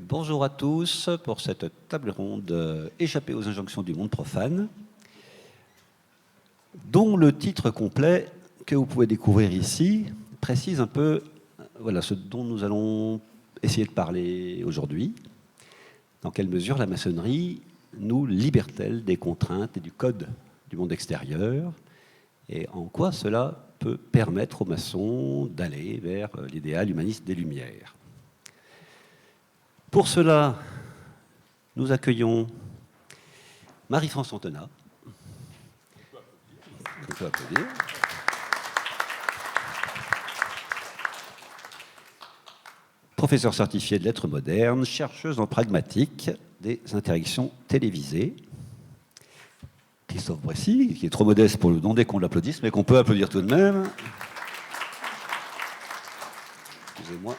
Bonjour à tous pour cette table ronde échappée aux injonctions du monde profane, dont le titre complet que vous pouvez découvrir ici précise un peu ce dont nous allons essayer de parler aujourd'hui. Dans quelle mesure la maçonnerie nous libère-t-elle des contraintes et du code du monde extérieur, et en quoi cela peut permettre aux maçons d'aller vers l'idéal humaniste des Lumières. Pour cela, nous accueillons Marie-France Antenat. On peut applaudir. Professeure certifiée de lettres modernes, chercheuse en pragmatique des interactions télévisées. Christophe Bressy, qui est trop modeste pour nous demander qu'on l'applaudisse, mais qu'on peut applaudir tout de même. Excusez-moi,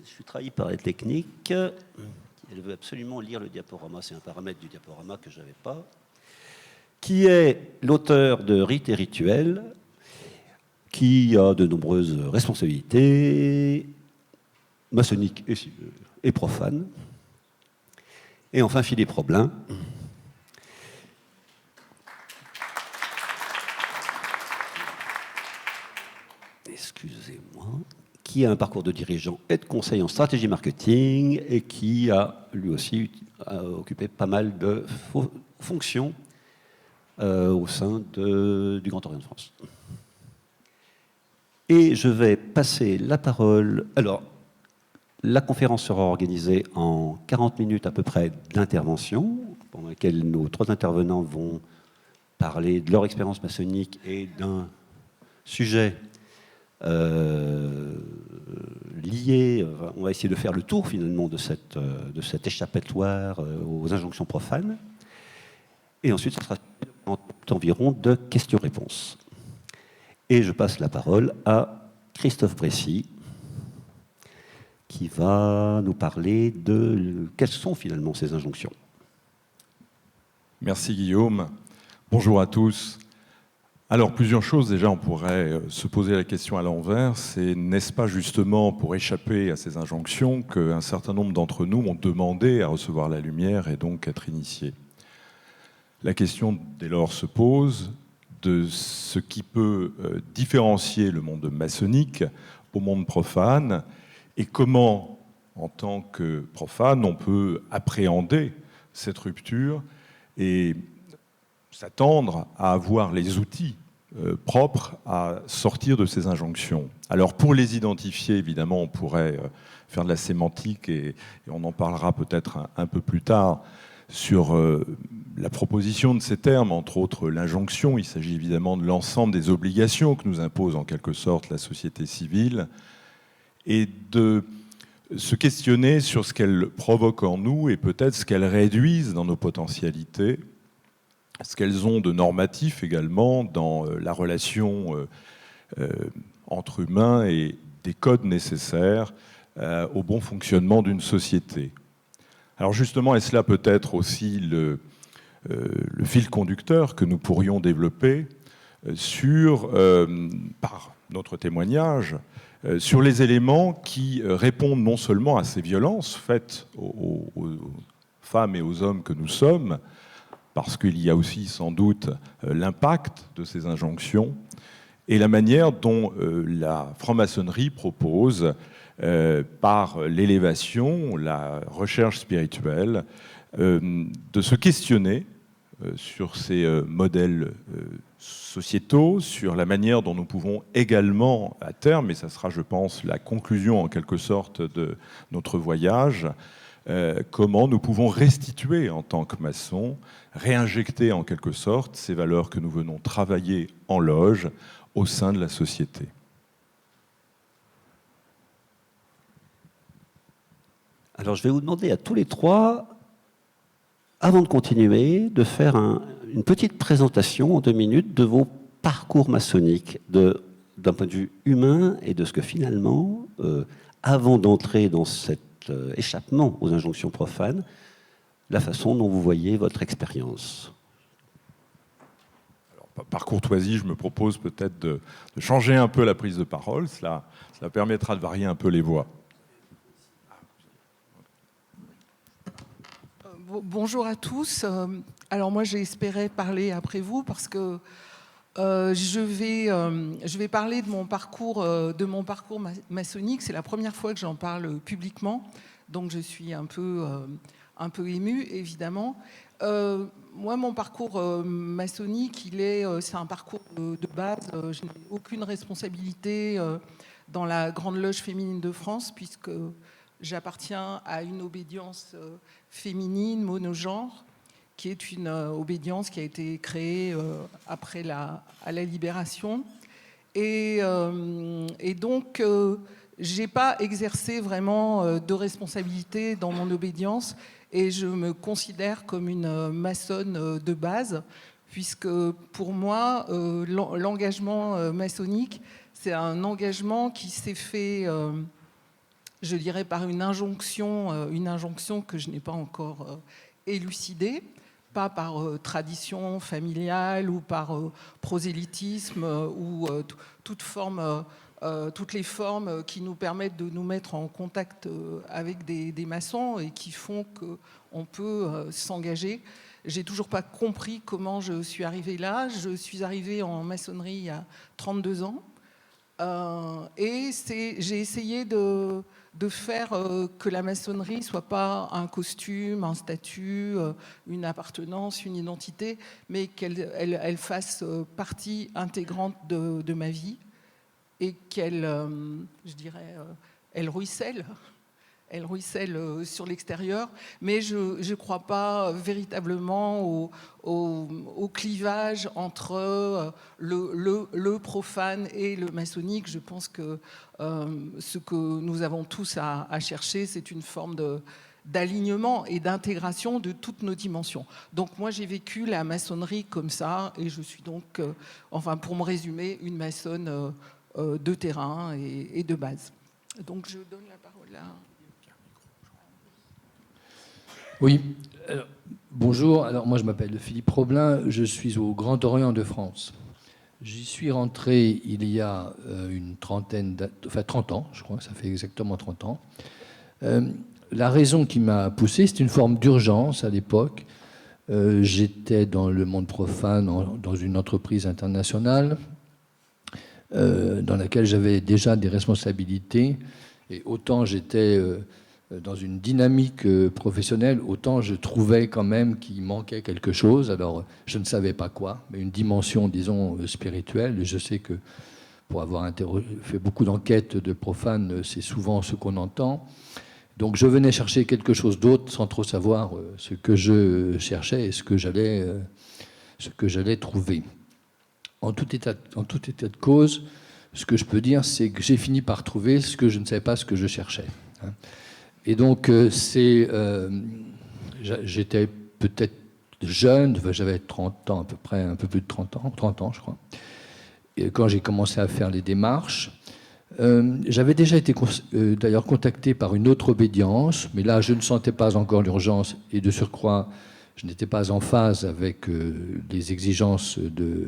je suis trahi par les techniques. Elle veut absolument lire le diaporama, c'est un paramètre du diaporama que je n'avais pas. Qui est l'auteur de Rites et Rituels, qui a de nombreuses responsabilités maçonniques et profanes. Et enfin, Philippe Roblin, excusez-moi, qui a un parcours de dirigeant et de conseil en stratégie marketing et qui a lui aussi occupé pas mal de fonctions au sein du Grand Orient de France. Et je vais passer la parole. Alors, la conférence sera organisée en 40 minutes à peu près d'intervention, pendant laquelle nos trois intervenants vont parler de leur expérience maçonnique et d'un sujet lié. On va essayer de faire le tour finalement de cet échappatoire aux injonctions profanes. Et ensuite, ce sera environ de questions-réponses. Et je passe la parole à Christophe Bressy, qui va nous parler de quelles sont finalement ces injonctions. Merci Guillaume. Bonjour à tous. Alors plusieurs choses, déjà on pourrait se poser la question à l'envers, c'est n'est-ce pas justement pour échapper à ces injonctions qu'un certain nombre d'entre nous ont demandé à recevoir la lumière et donc être initiés? La question dès lors se pose de ce qui peut différencier le monde maçonnique au monde profane et comment, en tant que profane, on peut appréhender cette rupture et s'attendre à avoir les outils propres à sortir de ces injonctions. Alors pour les identifier, évidemment, on pourrait faire de la sémantique et on en parlera peut-être un peu plus tard sur la proposition de ces termes, entre autres l'injonction. Il s'agit évidemment de l'ensemble des obligations que nous impose en quelque sorte la société civile et de se questionner sur ce qu'elles provoquent en nous et peut-être ce qu'elles réduisent dans nos potentialités, ce qu'elles ont de normatif également dans la relation entre humains et des codes nécessaires au bon fonctionnement d'une société. Alors justement, est-ce là peut-être aussi le fil conducteur que nous pourrions développer par notre témoignage sur les éléments qui répondent non seulement à ces violences faites aux femmes et aux hommes que nous sommes, parce qu'il y a aussi sans doute l'impact de ces injonctions et la manière dont la franc-maçonnerie propose, par l'élévation, la recherche spirituelle, de se questionner sur ces modèles sociétaux, sur la manière dont nous pouvons également, à terme, et ça sera, je pense, la conclusion en quelque sorte de notre voyage, comment nous pouvons restituer en tant que maçons, réinjecter en quelque sorte ces valeurs que nous venons travailler en loge au sein de la société. Alors je vais vous demander à tous les trois, avant de continuer, de faire une petite présentation en 2 minutes de vos parcours maçonniques, d'un point de vue humain et de ce que finalement, avant d'entrer dans cet échappement aux injonctions profanes, la façon dont vous voyez votre expérience. Alors, par courtoisie, je me propose peut-être de changer un peu la prise de parole. Cela permettra de varier un peu les voix. Bonjour à tous. Alors moi, j'ai espéré parler après vous parce que je vais parler de mon parcours maçonnique. C'est la première fois que j'en parle publiquement, donc je suis un peu émue, évidemment. Moi, mon parcours maçonnique, c'est un parcours de base. Je n'ai aucune responsabilité dans la Grande Loge féminine de France, puisque j'appartiens à une obédience féminine, monogenre, qui est une obédience qui a été créée à la Libération. Et donc, je n'ai pas exercé vraiment de responsabilité dans mon obédience, et je me considère comme une maçonne de base, puisque pour moi, l'engagement maçonnique, c'est un engagement qui s'est fait, je dirais, par une injonction que je n'ai pas encore élucidée, pas par tradition familiale ou par prosélytisme ou toutes les formes qui nous permettent de nous mettre en contact avec des maçons et qui font qu'on peut s'engager. J'ai toujours pas compris comment je suis arrivée là. Je suis arrivée en maçonnerie il y a 32 ans. Et j'ai essayé de faire que la maçonnerie ne soit pas un costume, un statut, une appartenance, une identité, mais qu'elle fasse partie intégrante de ma vie et qu'elle, je dirais, elle ruisselle. Elle ruisselle sur l'extérieur, mais je ne crois pas véritablement au clivage entre le profane et le maçonnique. Je pense que ce que nous avons tous à chercher, c'est une forme d'alignement et d'intégration de toutes nos dimensions. Donc moi, j'ai vécu la maçonnerie comme ça, et je suis donc, pour me résumer, une maçonne de terrain et de base. Donc je donne la parole à... Oui, bonjour. Alors moi je m'appelle Philippe Roblin, je suis au Grand Orient de France. J'y suis rentré il y a 30 ans, je crois, ça fait exactement 30 ans. La raison qui m'a poussé, c'est une forme d'urgence à l'époque. J'étais dans le monde profane, dans une entreprise internationale, dans laquelle j'avais déjà des responsabilités, et autant j'étais... dans une dynamique professionnelle, autant je trouvais quand même qu'il manquait quelque chose. Alors, je ne savais pas quoi, mais une dimension, disons, spirituelle. Je sais que pour avoir fait beaucoup d'enquêtes de profanes, c'est souvent ce qu'on entend. Donc, je venais chercher quelque chose d'autre sans trop savoir ce que je cherchais et ce que j'allais trouver. En tout état de cause, ce que je peux dire, c'est que j'ai fini par trouver ce que je ne savais pas ce que je cherchais. Et donc, j'étais peut-être jeune, j'avais 30 ans à peu près, un peu plus de 30 ans je crois. Et quand j'ai commencé à faire les démarches, j'avais déjà été d'ailleurs contacté par une autre obédience, mais là, je ne sentais pas encore l'urgence, et de surcroît, je n'étais pas en phase avec les exigences de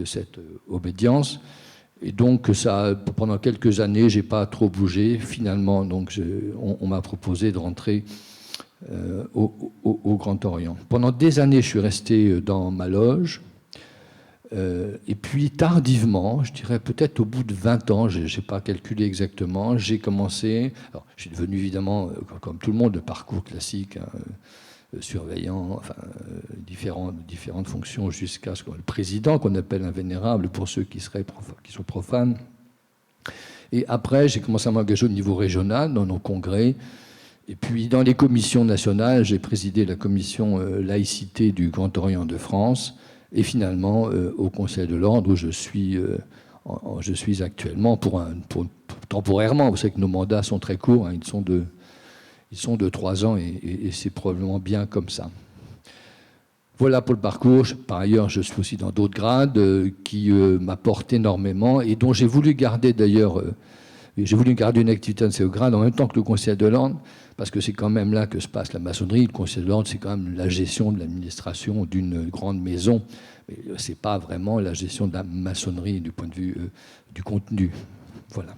cette obédience. Et donc, pendant quelques années, je n'ai pas trop bougé. Finalement, donc, on m'a proposé de rentrer au Grand Orient. Pendant des années, je suis resté dans ma loge. Et puis, tardivement, je dirais peut-être au bout de 20 ans, je n'ai pas calculé exactement, j'ai commencé... Alors, je suis devenu évidemment, comme tout le monde, le parcours classique, hein, surveillant, différentes fonctions jusqu'à ce que le président, qu'on appelle un vénérable pour ceux qui sont profanes. Et après, j'ai commencé à m'engager au niveau régional, dans nos congrès. Et puis, dans les commissions nationales, j'ai présidé la commission laïcité du Grand Orient de France. Et finalement, au Conseil de l'Ordre, où je suis actuellement, temporairement. Vous savez que nos mandats sont très courts, hein, ils sont de 3 ans, et c'est probablement bien comme ça. Voilà pour le parcours. Par ailleurs, je suis aussi dans d'autres grades qui m'apportent énormément et dont j'ai voulu garder d'ailleurs J'ai voulu garder une activité de ce grade en même temps que le Conseil de l'Ordre, parce que c'est quand même là que se passe la maçonnerie. Le Conseil de l'Ordre, c'est quand même la gestion de l'administration d'une grande maison. Mais ce n'est pas vraiment la gestion de la maçonnerie du point de vue du contenu. Voilà.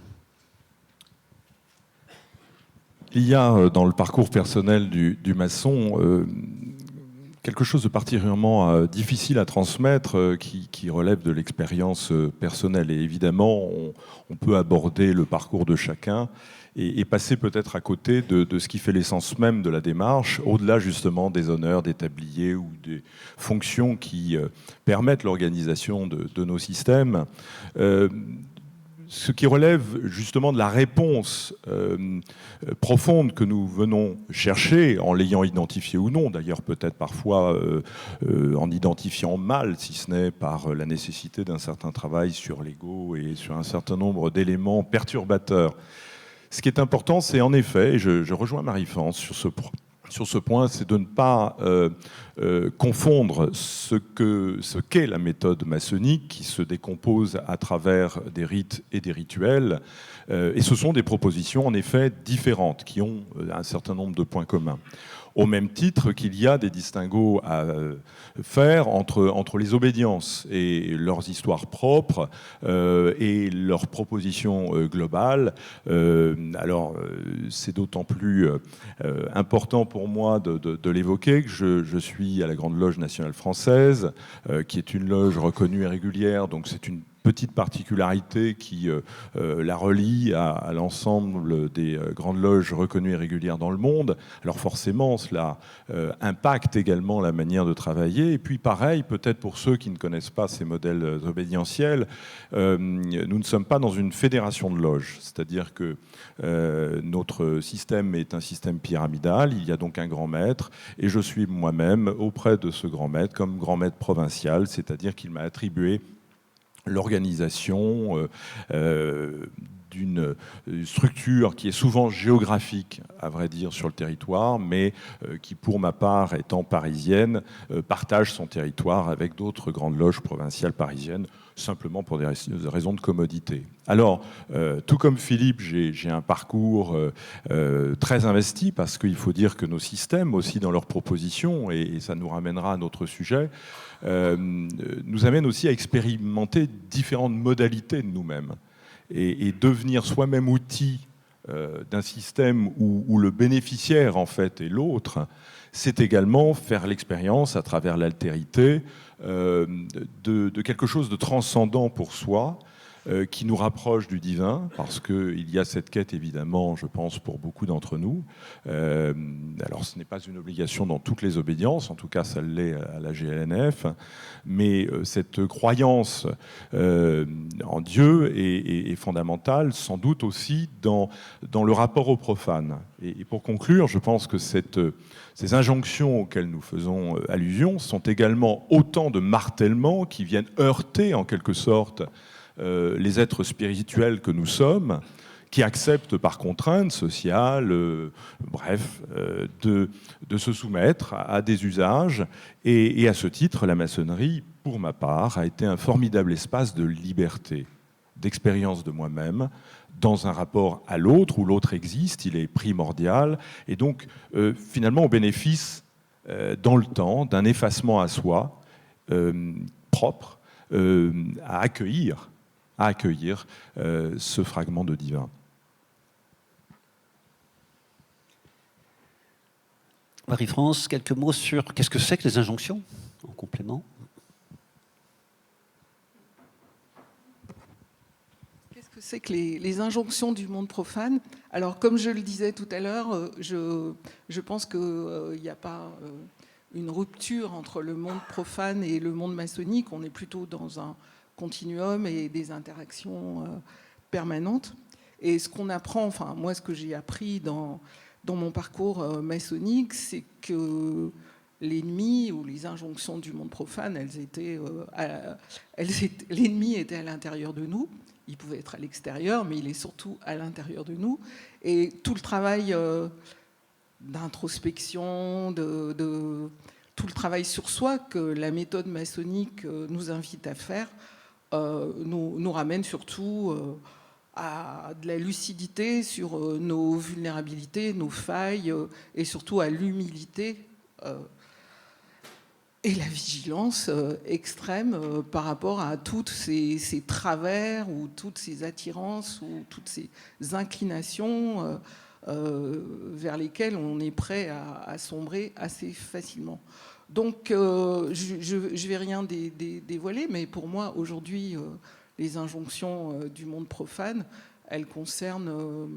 Il y a dans le parcours personnel du maçon quelque chose de particulièrement difficile à transmettre qui relève de l'expérience personnelle. Et évidemment, on peut aborder le parcours de chacun et passer peut-être à côté de ce qui fait l'essence même de la démarche, au-delà justement des honneurs, des tabliers ou des fonctions qui permettent l'organisation de nos systèmes. Ce qui relève justement de la réponse profonde que nous venons chercher, en l'ayant identifié ou non, d'ailleurs peut-être parfois en identifiant mal, si ce n'est par la nécessité d'un certain travail sur l'ego et sur un certain nombre d'éléments perturbateurs. Ce qui est important, c'est en effet, et je rejoins Marie-France sur ce point, c'est de ne pas confondre ce qu'est la méthode maçonnique qui se décompose à travers des rites et des rituels. Et ce sont des propositions en effet différentes qui ont un certain nombre de points communs. Au même titre qu'il y a des distinguos à faire entre les obédiences et leurs histoires propres et leurs propositions globales. Alors, c'est d'autant plus important pour moi de l'évoquer que je suis à la Grande Loge nationale française, qui est une loge reconnue et régulière, donc c'est une petite particularité qui la relie à l'ensemble des grandes loges reconnues et régulières dans le monde. Alors forcément, cela impacte également la manière de travailler. Et puis pareil, peut-être pour ceux qui ne connaissent pas ces modèles obédientiels, nous ne sommes pas dans une fédération de loges. C'est-à-dire que notre système est un système pyramidal. Il y a donc un grand maître. Et je suis moi-même auprès de ce grand maître comme grand maître provincial, c'est-à-dire qu'il m'a attribué l'organisation d'une structure qui est souvent géographique, à vrai dire, sur le territoire, mais qui, pour ma part, étant parisienne, partage son territoire avec d'autres grandes loges provinciales parisiennes, simplement pour des raisons de commodité. Alors, tout comme Philippe, j'ai un parcours très investi, parce qu'il faut dire que nos systèmes, aussi dans leurs propositions, et ça nous ramènera à notre sujet, nous amènent aussi à expérimenter différentes modalités de nous-mêmes et devenir soi-même outil d'un système où le bénéficiaire en fait est l'autre. C'est également faire l'expérience à travers l'altérité de quelque chose de transcendant pour soi, qui nous rapproche du divin, parce qu'il y a cette quête, évidemment, je pense, pour beaucoup d'entre nous. Alors, ce n'est pas une obligation dans toutes les obédiences, en tout cas, ça l'est à la GLNF, mais cette croyance en Dieu est fondamentale, sans doute aussi dans le rapport au profane. Et pour conclure, je pense que ces injonctions auxquelles nous faisons allusion sont également autant de martèlements qui viennent heurter, en quelque sorte, les êtres spirituels que nous sommes, qui acceptent par contrainte sociale, de se soumettre à des usages. Et à ce titre, la maçonnerie, pour ma part, a été un formidable espace de liberté, d'expérience de moi-même, dans un rapport à l'autre, où l'autre existe, il est primordial, et donc finalement au bénéfice, dans le temps, d'un effacement à soi, propre, à accueillir ce fragment de divin. Marie-France, quelques mots sur qu'est-ce que c'est que les injonctions, en complément? Qu'est-ce que c'est que les injonctions du monde profane? Alors, comme je le disais tout à l'heure, je pense qu'il n'y a pas une rupture entre le monde profane et le monde maçonnique. On est plutôt dans un continuum et des interactions permanentes. Et ce qu'on apprend, enfin moi ce que j'ai appris dans mon parcours maçonnique, c'est que l'ennemi ou les injonctions du monde profane, l'ennemi était à l'intérieur de nous. Il pouvait être à l'extérieur, mais il est surtout à l'intérieur de nous. Et tout le travail d'introspection, tout le travail sur soi que la méthode maçonnique nous invite à faire, nous ramène surtout à de la lucidité sur nos vulnérabilités, nos failles, et surtout à l'humilité et la vigilance extrême par rapport à toutes ces travers ou toutes ces attirances ou toutes ces inclinations vers lesquelles on est prêt à sombrer assez facilement. Donc, je ne vais rien dévoiler, mais pour moi, aujourd'hui, les injonctions du monde profane, elles concernent,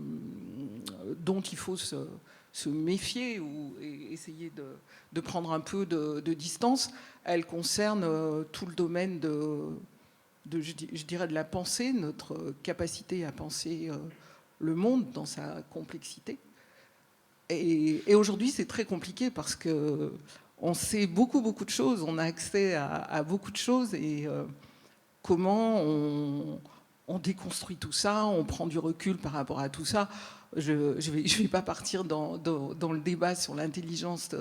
dont il faut se méfier ou essayer de prendre un peu de distance. Elles concernent tout le domaine je dirais, de la pensée, notre capacité à penser le monde dans sa complexité. Et aujourd'hui, c'est très compliqué parce que on sait beaucoup de choses, on a accès à beaucoup de choses, et comment on déconstruit tout ça, on prend du recul par rapport à tout ça. Je vais pas partir dans le débat sur l'intelligence,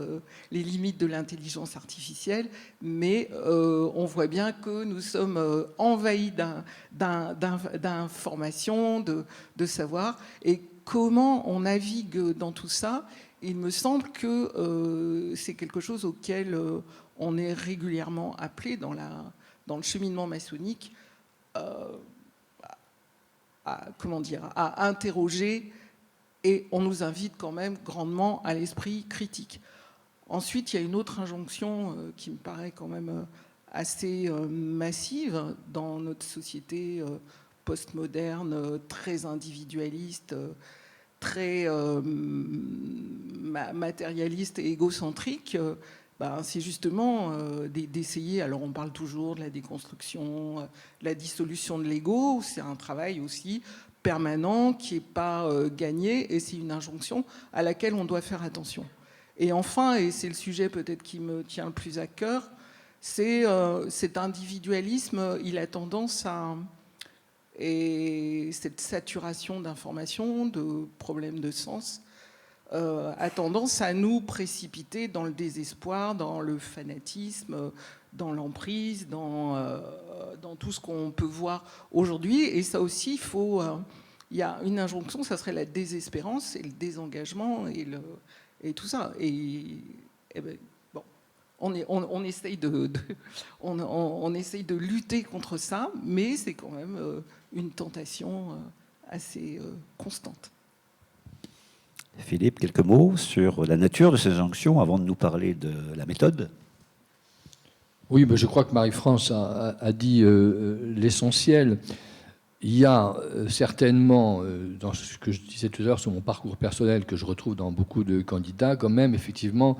les limites de l'intelligence artificielle, mais on voit bien que nous sommes envahis d'informations, de savoir, et comment on navigue dans tout ça. Il me semble que c'est quelque chose auquel on est régulièrement appelé dans le cheminement maçonnique à interroger, et on nous invite quand même grandement à l'esprit critique. Ensuite, il y a une autre injonction qui me paraît quand même assez massive dans notre société postmoderne, très individualiste, très matérialiste et égocentrique. C'est justement d'essayer, alors on parle toujours de la déconstruction, de la dissolution de l'ego, c'est un travail aussi permanent qui n'est pas gagné, et c'est une injonction à laquelle on doit faire attention. Et enfin, et c'est le sujet peut-être qui me tient le plus à cœur, c'est cet individualisme, il a tendance et cette saturation d'informations, de problèmes de sens, a tendance à nous précipiter dans le désespoir, dans le fanatisme, dans l'emprise, dans tout ce qu'on peut voir aujourd'hui. Et ça aussi, il y a une injonction, ça serait la désespérance et le désengagement et tout ça. Et bon, on essaye on essaye de lutter contre ça, mais c'est quand même une tentation assez constante. Philippe, quelques mots sur la nature de ces injonctions avant de nous parler de la méthode. Oui, je crois que Marie-France a dit l'essentiel. Il y a certainement, dans ce que je disais tout à l'heure sur mon parcours personnel, que je retrouve dans beaucoup de candidats, quand même, effectivement,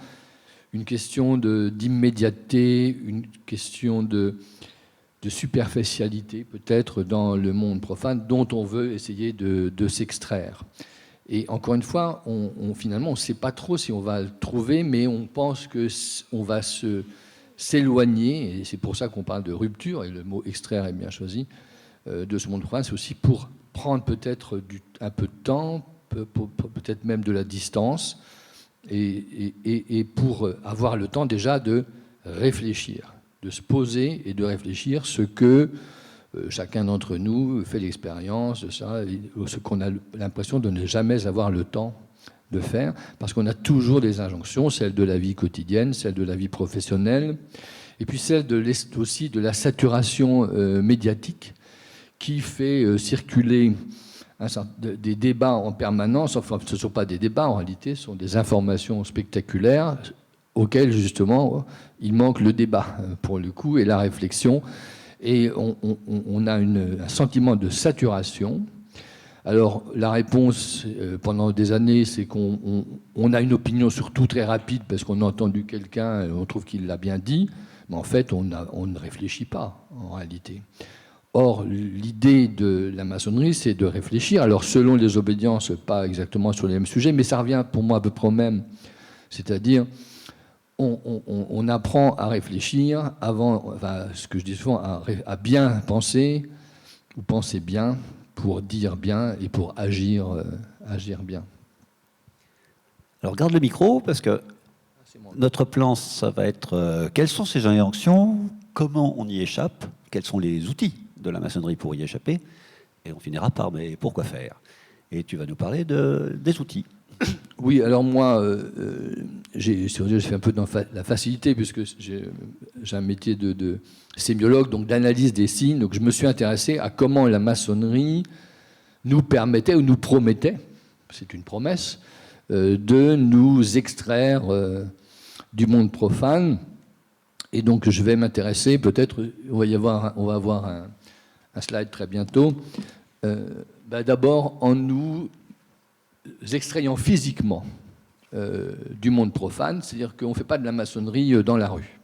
une question d'immédiateté, une question de superficialité, peut-être, dans le monde profane, dont on veut essayer de s'extraire. Et encore une fois, finalement, on ne sait pas trop si on va le trouver, mais on pense qu'on va s'éloigner, et c'est pour ça qu'on parle de rupture, et le mot extraire est bien choisi, de ce monde profane. C'est aussi pour prendre peut-être un peu de temps, peut-être même de la distance, et pour avoir le temps déjà de réfléchir, de se poser et de réfléchir ce que chacun d'entre nous fait l'expérience de ça, ce qu'on a l'impression de ne jamais avoir le temps de faire, parce qu'on a toujours des injonctions, celle de la vie quotidienne, celle de la vie professionnelle, et puis celle aussi de la saturation médiatique qui fait circuler des débats en permanence. Enfin, ce ne sont pas des débats en réalité, ce sont des informations spectaculaires auxquelles justement il manque le débat pour le coup et la réflexion. Et on a un sentiment de saturation. Alors, la réponse, pendant des années, c'est qu'on a une opinion sur tout très rapide parce qu'on a entendu quelqu'un, on trouve qu'il l'a bien dit, mais en fait, on ne réfléchit pas, en réalité. Or, l'idée de la maçonnerie, c'est de réfléchir. Alors, selon les obédiences, pas exactement sur les mêmes sujets, mais ça revient pour moi à peu près au même. C'est-à-dire, on apprend à réfléchir avant, enfin, ce que je dis souvent, à bien penser, ou penser bien, pour dire bien et pour agir bien. Alors garde le micro, parce que notre plan, ça va être quelles sont ces injonctions, comment on y échappe, quels sont les outils de la maçonnerie pour y échapper, Et on finira par, mais pourquoi faire? Et tu vas nous parler des outils. Oui, alors moi, j'ai fait un peu dans la facilité, puisque j'ai un métier de sémiologue, donc d'analyse des signes. Donc je me suis intéressé à comment la maçonnerie nous permettait ou nous promettait, c'est une promesse, de nous extraire du monde profane. Et donc je vais m'intéresser, peut-être, on va avoir un slide très bientôt, d'abord en nous extrayant physiquement du monde profane, c'est-à-dire qu'on ne fait pas de la maçonnerie dans la rue.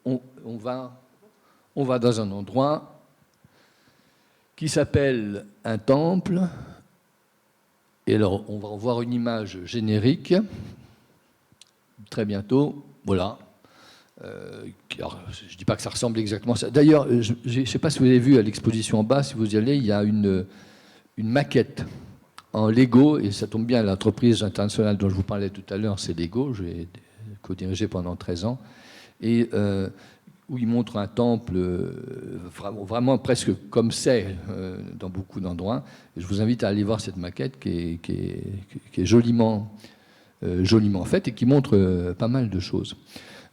On va dans un endroit qui s'appelle un temple, et alors on va en voir une image générique, très bientôt, voilà. Alors, je ne dis pas que ça ressemble exactement à ça. D'ailleurs, je ne sais pas si vous avez vu à l'exposition en bas, si vous y allez, il y a une maquette en Lego, et ça tombe bien, l'entreprise internationale dont je vous parlais tout à l'heure, c'est Lego, j'ai co-dirigé pendant 13 ans, et où il montre un temple vraiment presque comme c'est dans beaucoup d'endroits. Et je vous invite à aller voir cette maquette qui est joliment faite et qui montre pas mal de choses.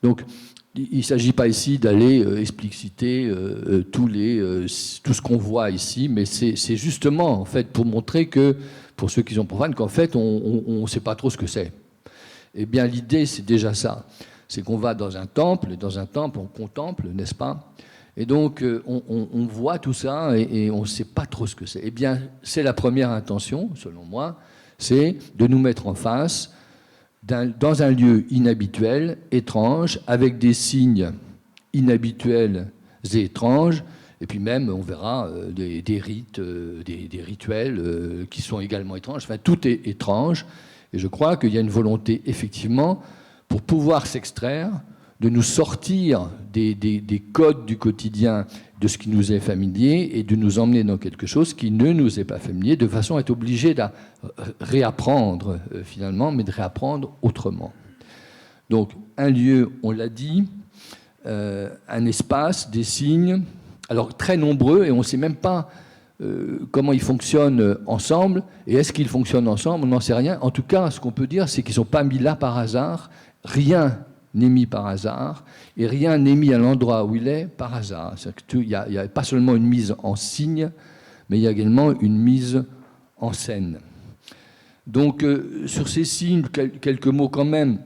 Donc, il ne s'agit pas ici d'aller expliciter tout ce qu'on voit ici, mais c'est justement en fait pour montrer que, pour ceux qui sont profanes, qu'en fait on ne sait pas trop ce que c'est. Eh bien l'idée c'est déjà ça, c'est qu'on va dans un temple, et dans un temple on contemple, n'est-ce pas? Et donc on voit tout ça et on ne sait pas trop ce que c'est. Eh bien c'est la première intention, selon moi, c'est de nous mettre en face dans un lieu inhabituel, étrange, avec des signes inhabituels et étranges, et puis même, on verra, des rites, des rituels qui sont également étranges. Enfin, tout est étrange, et je crois qu'il y a une volonté, effectivement, pour pouvoir s'extraire, de nous sortir des codes du quotidien, de ce qui nous est familier, et de nous emmener dans quelque chose qui ne nous est pas familier, de façon à être obligé de réapprendre, finalement, mais de réapprendre autrement. Donc, un lieu, on l'a dit, un espace, des signes, alors très nombreux, et on ne sait même pas comment ils fonctionnent ensemble, et est-ce qu'ils fonctionnent ensemble, on n'en sait rien. En tout cas, ce qu'on peut dire, c'est qu'ils ne sont pas mis là par hasard, rien n'est mis par hasard, et rien n'est mis à l'endroit où il est par hasard. Il n'y a pas seulement une mise en signe, mais il y a également une mise en scène. Donc, sur ces signes, quelques mots quand même.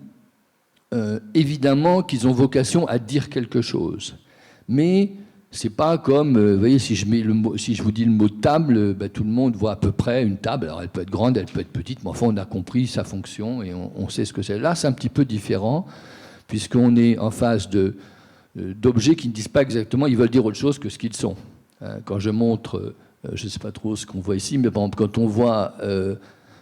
Évidemment qu'ils ont vocation à dire quelque chose. Mais c'est pas comme, vous voyez, si je vous dis le mot table, tout le monde voit à peu près une table. Alors elle peut être grande, elle peut être petite, mais enfin on a compris sa fonction et on sait ce que c'est. Là, c'est un petit peu différent, puisqu'on est en face d'objets qui ne disent pas exactement, ils veulent dire autre chose que ce qu'ils sont. Quand je montre, je ne sais pas trop ce qu'on voit ici, mais par exemple, quand on voit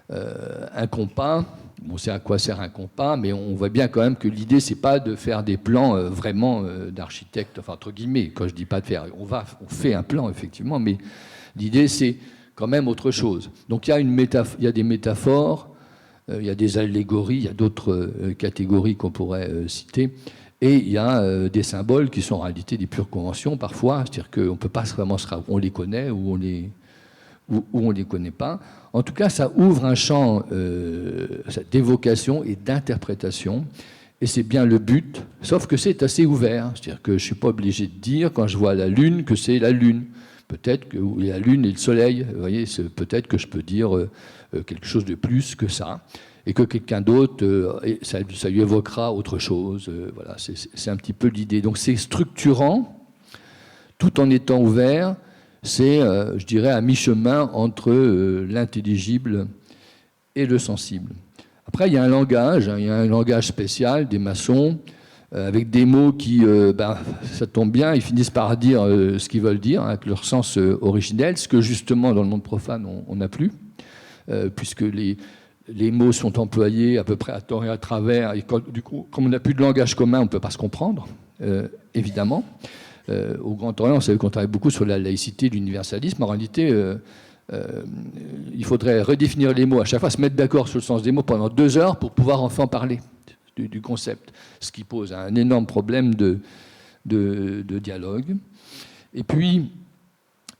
un compas, on sait à quoi sert un compas, mais on voit bien quand même que l'idée, c'est pas de faire des plans vraiment d'architecte, enfin entre guillemets, quand je dis pas de faire, on fait un plan effectivement, mais l'idée c'est quand même autre chose. Donc il y a des métaphores, il y a des allégories, il y a d'autres catégories qu'on pourrait citer, et il y a des symboles qui sont en réalité des pures conventions parfois, c'est-à-dire qu'on peut pas vraiment on les connaît ou on les connaît pas. En tout cas, ça ouvre un champ d'évocation et d'interprétation, et c'est bien le but, sauf que c'est assez ouvert. C'est-à-dire que je ne suis pas obligé de dire, quand je vois la Lune, que c'est la Lune. Peut-être que la Lune et le Soleil, vous voyez, peut-être que je peux dire quelque chose de plus que ça, et que quelqu'un d'autre, ça lui évoquera autre chose. Voilà, c'est un petit peu l'idée. Donc c'est structurant, tout en étant ouvert. C'est, je dirais, à mi-chemin entre l'intelligible et le sensible. Après, il y a un langage spécial des maçons, avec des mots qui, ça tombe bien, ils finissent par dire ce qu'ils veulent dire, avec leur sens originel, ce que justement dans le monde profane on n'a plus, puisque les mots sont employés à peu près à tort et à travers, et du coup, comme on n'a plus de langage commun, on ne peut pas se comprendre, évidemment. Au Grand Orient, vous savez qu'on travaille beaucoup sur la laïcité, l'universalisme. En réalité, il faudrait redéfinir les mots, à chaque fois se mettre d'accord sur le sens des mots pendant 2 heures pour pouvoir enfin parler du concept, ce qui pose un énorme problème de dialogue. Et puis,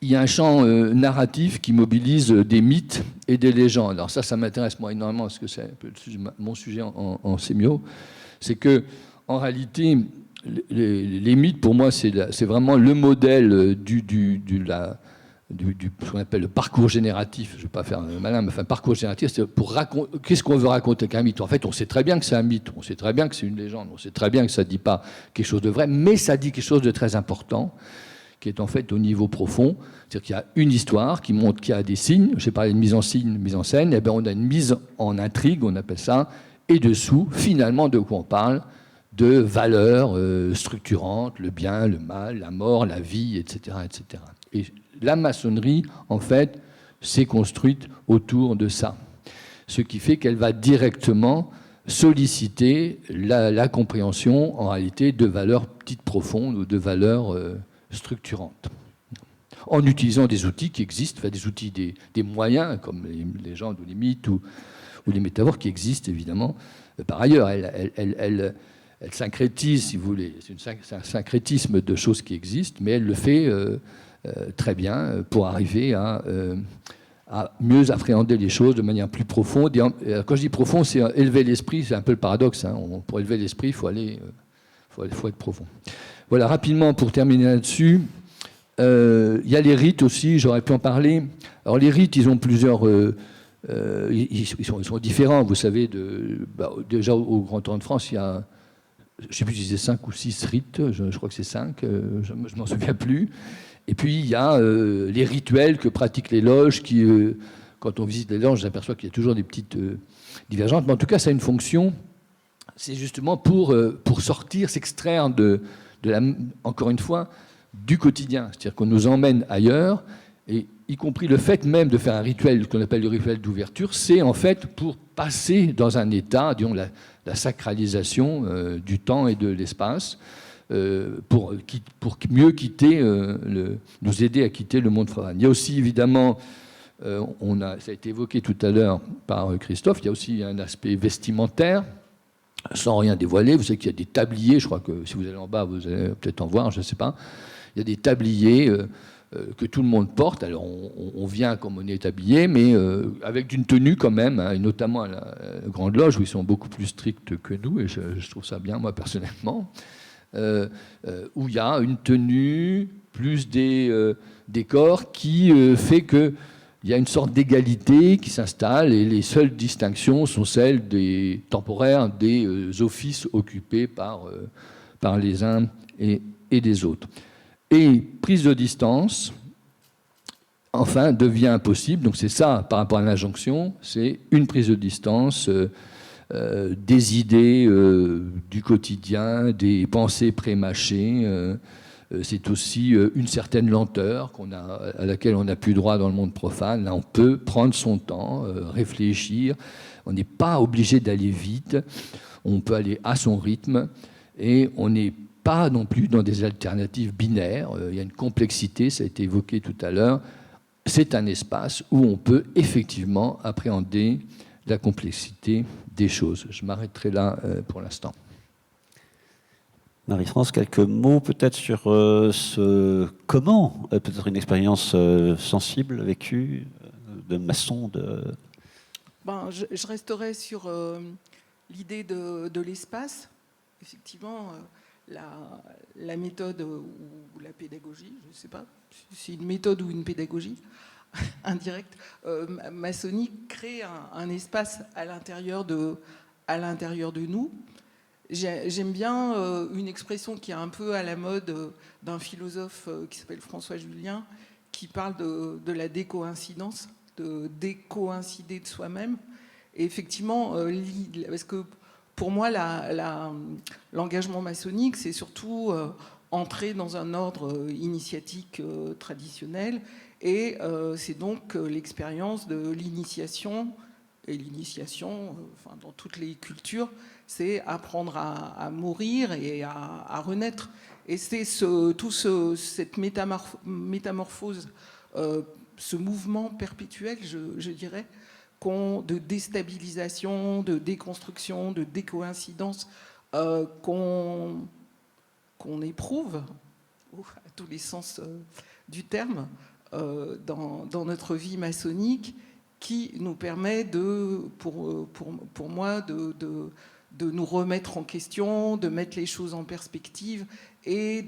il y a un champ narratif qui mobilise des mythes et des légendes. Alors ça m'intéresse moi énormément, parce que c'est un peu mon sujet en sémio. C'est que, en réalité, les mythes, pour moi, c'est vraiment le modèle ce qu'on appelle le parcours génératif. Je ne vais pas faire malin, mais enfin, parcours génératif, c'est pour raconter. Qu'est-ce qu'on veut raconter avec un mythe? En fait, on sait très bien que c'est un mythe, on sait très bien que c'est une légende, on sait très bien que ça ne dit pas quelque chose de vrai, mais ça dit quelque chose de très important, qui est en fait au niveau profond. C'est-à-dire qu'il y a une histoire qui montre qu'il y a des signes. J'ai parlé de mise en scène, et bien on a une mise en intrigue, on appelle ça, et dessous, finalement, de quoi on parle? De valeurs structurantes, le bien, le mal, la mort, la vie, etc., etc. Et la maçonnerie, en fait, s'est construite autour de ça. Ce qui fait qu'elle va directement solliciter la compréhension, en réalité, de valeurs dites profondes ou de valeurs structurantes. En utilisant des outils qui existent, enfin des outils, des moyens, comme les légendes ou les mythes ou les métaphores qui existent, évidemment. Par ailleurs, elle syncrétise, si vous voulez, c'est un syncrétisme de choses qui existent, mais elle le fait très bien pour arriver à mieux appréhender les choses de manière plus profonde. Et quand je dis profond, c'est élever l'esprit, c'est un peu le paradoxe. Hein. Pour élever l'esprit, il faut être profond. Voilà, rapidement, pour terminer là-dessus, il y a les rites aussi, j'aurais pu en parler. Alors les rites, ils ont plusieurs... ils sont différents, vous savez. Déjà, au Grand Orient de France, il y a... Je ne sais plus si c'est 5 ou 6 rites, je crois que c'est 5, je ne m'en souviens plus. Et puis, il y a les rituels que pratiquent les loges, qui, quand on visite les loges, on s'aperçoit qu'il y a toujours des petites divergences. Mais en tout cas, ça a une fonction, c'est justement pour sortir, s'extraire encore une fois, du quotidien. C'est-à-dire qu'on nous emmène ailleurs, et y compris le fait même de faire un rituel, qu'on appelle le rituel d'ouverture, c'est en fait pour passer dans un état, disons la sacralisation du temps et de l'espace, pour mieux quitter, nous aider à quitter le monde profane. Il y a aussi évidemment, ça a été évoqué tout à l'heure par Christophe, il y a aussi un aspect vestimentaire, sans rien dévoiler. Vous savez qu'il y a des tabliers, je crois que si vous allez en bas, vous allez peut-être en voir, je ne sais pas. Il y a des tabliers que tout le monde porte. Alors on vient comme on est habillé, mais avec une tenue quand même, hein, et notamment à la Grande Loge, où ils sont beaucoup plus stricts que nous, et je trouve ça bien, moi, personnellement, où il y a une tenue plus des corps qui fait qu'il y a une sorte d'égalité qui s'installe, et les seules distinctions sont celles des temporaires, des offices occupés par les uns et les autres. Et prise de distance, enfin, devient impossible. Donc c'est ça, par rapport à l'injonction, c'est une prise de distance des idées du quotidien, des pensées prémâchées. C'est aussi une certaine lenteur à laquelle on n'a plus droit dans le monde profane. Là, on peut prendre son temps, réfléchir. On n'est pas obligé d'aller vite. On peut aller à son rythme. Et on n'est pas non plus dans des alternatives binaires. Il y a une complexité, ça a été évoqué tout à l'heure. C'est un espace où on peut effectivement appréhender la complexité des choses. Je m'arrêterai là pour l'instant. Marie-France, quelques mots peut-être sur comment, peut-être une expérience sensible, vécue, de maçon, je resterai sur l'idée de l'espace. Effectivement, la méthode ou la pédagogie, je ne sais pas si c'est une méthode ou une pédagogie indirecte, maçonnique crée un espace à l'intérieur de nous. J'aime bien une expression qui est un peu à la mode d'un philosophe qui s'appelle François Julien, qui parle de la décoïncidence, de décoïncider de soi-même. Et effectivement, parce que pour moi, l'engagement maçonnique, c'est surtout entrer dans un ordre initiatique traditionnel, et c'est donc l'expérience de l'initiation. Et l'initiation, dans toutes les cultures, c'est apprendre à mourir et à renaître. Et c'est cette métamorphose, ce mouvement perpétuel, je dirais, de déstabilisation, de déconstruction, de décoïncidence qu'on éprouve, à tous les sens du terme, dans notre vie maçonnique qui nous permet pour moi de nous remettre en question, de mettre les choses en perspective et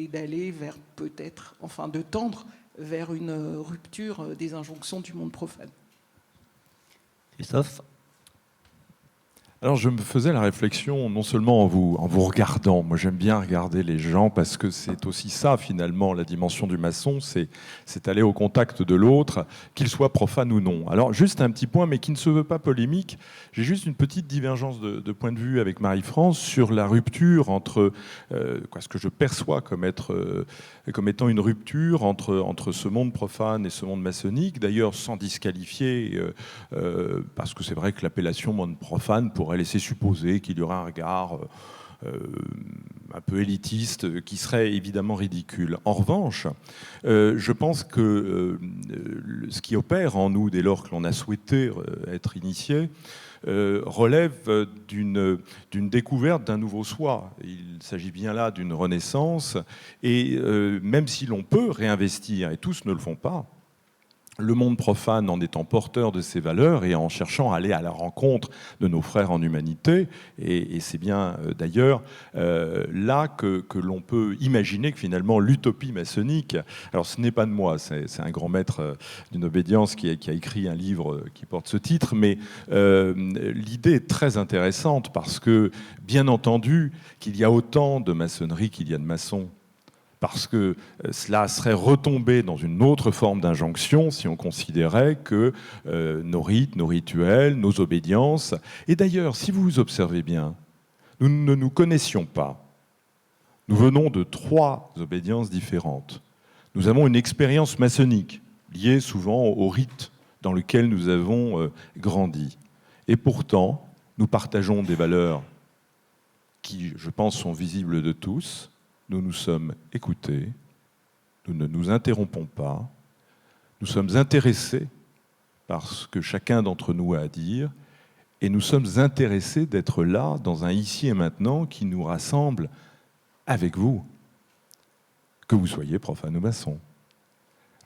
d'aller vers peut-être, enfin de tendre vers une rupture des injonctions du monde profane. Christophe? Alors je me faisais la réflexion, non seulement en vous regardant, moi j'aime bien regarder les gens parce que c'est aussi ça finalement la dimension du maçon, c'est aller au contact de l'autre, qu'il soit profane ou non. Alors juste un petit point, mais qui ne se veut pas polémique, j'ai juste une petite divergence de point de vue avec Marie-France sur la rupture entre ce que je perçois comme étant une rupture entre ce monde profane et ce monde maçonnique, d'ailleurs sans disqualifier, parce que c'est vrai que l'appellation monde profane pourrait laisser supposer qu'il y aura un regard un peu élitiste qui serait évidemment ridicule. En revanche, je pense que ce qui opère en nous dès lors que l'on a souhaité être initié relève d'une découverte d'un nouveau soi. Il s'agit bien là d'une renaissance et même si l'on peut réinvestir, et tous ne le font pas, le monde profane en étant porteur de ses valeurs et en cherchant à aller à la rencontre de nos frères en humanité. Et c'est bien d'ailleurs là que l'on peut imaginer que finalement l'utopie maçonnique, alors ce n'est pas de moi, c'est un grand maître d'une obédience qui a écrit un livre qui porte ce titre, mais l'idée est très intéressante parce que bien entendu qu'il y a autant de maçonnerie qu'il y a de maçons, parce que cela serait retombé dans une autre forme d'injonction si on considérait que nos rites, nos rituels, nos obédiences... Et d'ailleurs, si vous observez bien, nous ne nous connaissions pas. Nous venons de 3 obédiences différentes. Nous avons une expérience maçonnique, liée souvent au rite dans lequel nous avons grandi. Et pourtant, nous partageons des valeurs qui, je pense, sont visibles de tous. Nous nous sommes écoutés, nous ne nous interrompons pas, nous sommes intéressés par ce que chacun d'entre nous a à dire, et nous sommes intéressés d'être là, dans un ici et maintenant, qui nous rassemble avec vous, que vous soyez profane ou maçon.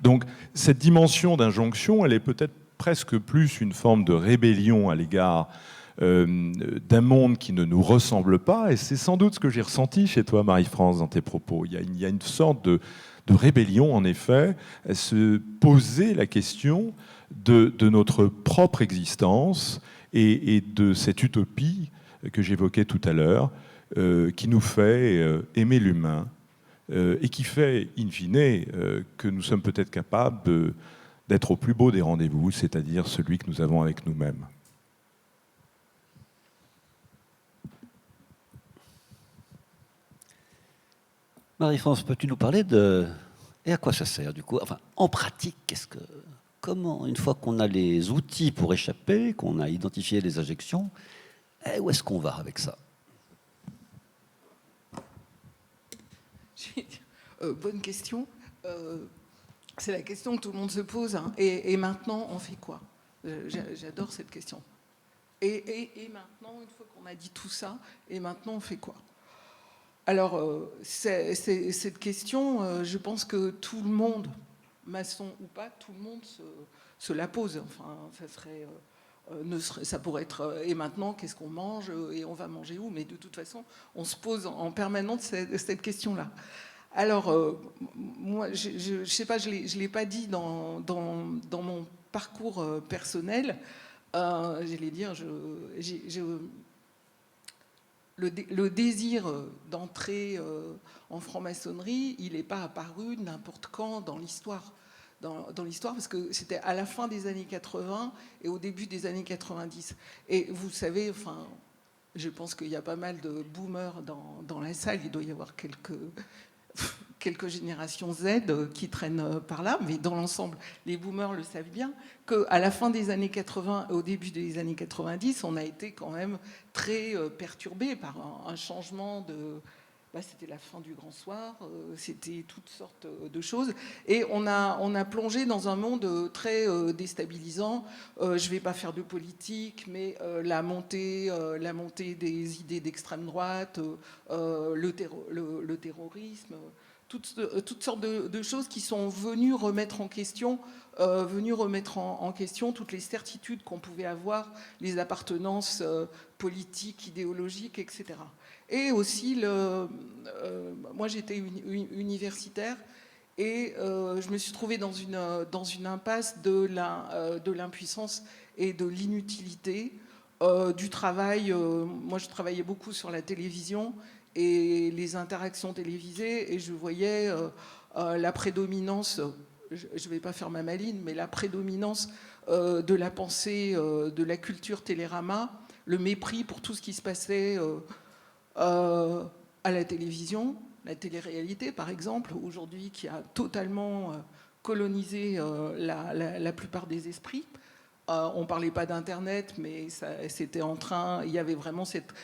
Donc, cette dimension d'injonction, elle est peut-être presque plus une forme de rébellion à l'égard d'un monde qui ne nous ressemble pas, et c'est sans doute ce que j'ai ressenti chez toi, Marie-France, dans tes propos. Il y a une sorte de rébellion, en effet, à se poser la question de notre propre existence et de cette utopie que j'évoquais tout à l'heure, qui nous fait aimer l'humain, et qui fait, in fine, que nous sommes peut-être capables d'être au plus beau des rendez-vous, c'est-à-dire celui que nous avons avec nous-mêmes. Marie-France, peux-tu nous parler et à quoi ça sert du coup? Enfin, en pratique, comment, une fois qu'on a les outils pour échapper, qu'on a identifié les injections, où est-ce qu'on va avec ça? Bonne question. C'est la question que tout le monde se pose. Hein. Et maintenant, on fait quoi? J'adore cette question. Et maintenant, une fois qu'on a dit tout ça, et maintenant, on fait quoi? Alors, cette question, je pense que tout le monde, maçon ou pas, tout le monde se la pose. Enfin, ça pourrait être et maintenant, qu'est-ce qu'on mange et on va manger où? Mais de toute façon, on se pose en permanence cette question-là. Alors, moi, je ne sais pas, je ne l'ai pas dit dans mon parcours personnel. J'allais dire, le désir d'entrer en franc-maçonnerie, il n'est pas apparu n'importe quand dans l'histoire. Dans l'histoire, parce que c'était à la fin des années 80 et au début des années 90. Et vous savez, enfin, je pense qu'il y a pas mal de boomers dans la salle. Il doit y avoir quelques générations Z qui traînent par là, mais dans l'ensemble, les boomers le savent bien, qu'à la fin des années 80 et au début des années 90, on a été quand même très perturbé par un changement de... c'était la fin du Grand Soir, c'était toutes sortes de choses. Et on a plongé dans un monde très déstabilisant. Je ne vais pas faire de politique, mais la montée des idées d'extrême droite, le terrorisme, toutes sortes de choses qui sont venues remettre en question, toutes les certitudes qu'on pouvait avoir, les appartenances politiques, idéologiques, etc. Et aussi, moi j'étais universitaire et je me suis trouvée dans une impasse de l'impuissance et de l'inutilité du travail. Moi je travaillais beaucoup sur la télévision et les interactions télévisées, et je voyais la prédominance, je ne vais pas faire ma maline, mais la prédominance de la pensée, de la culture Télérama, le mépris pour tout ce qui se passait à la télévision, la télé-réalité par exemple, aujourd'hui qui a totalement colonisé la plupart des esprits. On ne parlait pas d'Internet, mais c'était en train. Il y avait vraiment cette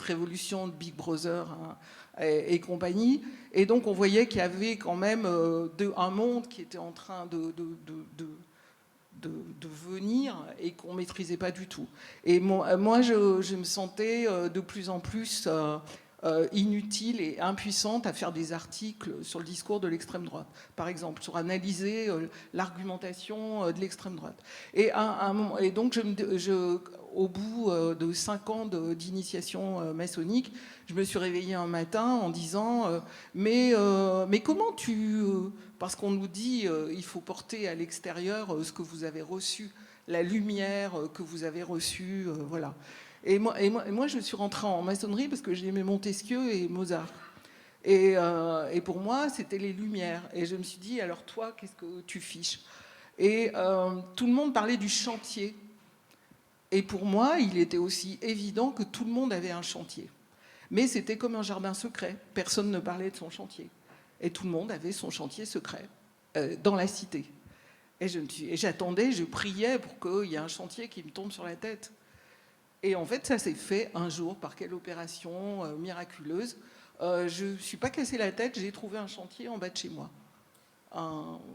révolution de Big Brother, hein, et compagnie. Et donc, on voyait qu'il y avait quand même un monde qui était en train de venir et qu'on ne maîtrisait pas du tout. Et moi, je me sentais de plus en plus inutile et impuissante à faire des articles sur le discours de l'extrême droite, par exemple, sur analyser l'argumentation de l'extrême droite. Et donc, au bout de 5 ans d'initiation maçonnique, je me suis réveillée un matin en disant mais comment parce qu'on nous dit il faut porter à l'extérieur ce que vous avez reçu, la lumière que vous avez reçue, voilà. Et moi, je suis rentrée en maçonnerie parce que j'aimais Montesquieu et Mozart. Et pour moi, c'était les Lumières. Et je me suis dit, alors toi, qu'est-ce que tu fiches? Et tout le monde parlait du chantier. Et pour moi, il était aussi évident que tout le monde avait un chantier. Mais c'était comme un jardin secret. Personne ne parlait de son chantier. Et tout le monde avait son chantier secret dans la cité. Et j'attendais, je priais pour qu'il y ait un chantier qui me tombe sur la tête. Et en fait, ça s'est fait un jour, par quelle opération miraculeuse. Je ne me suis pas cassé la tête, j'ai trouvé un chantier en bas de chez moi.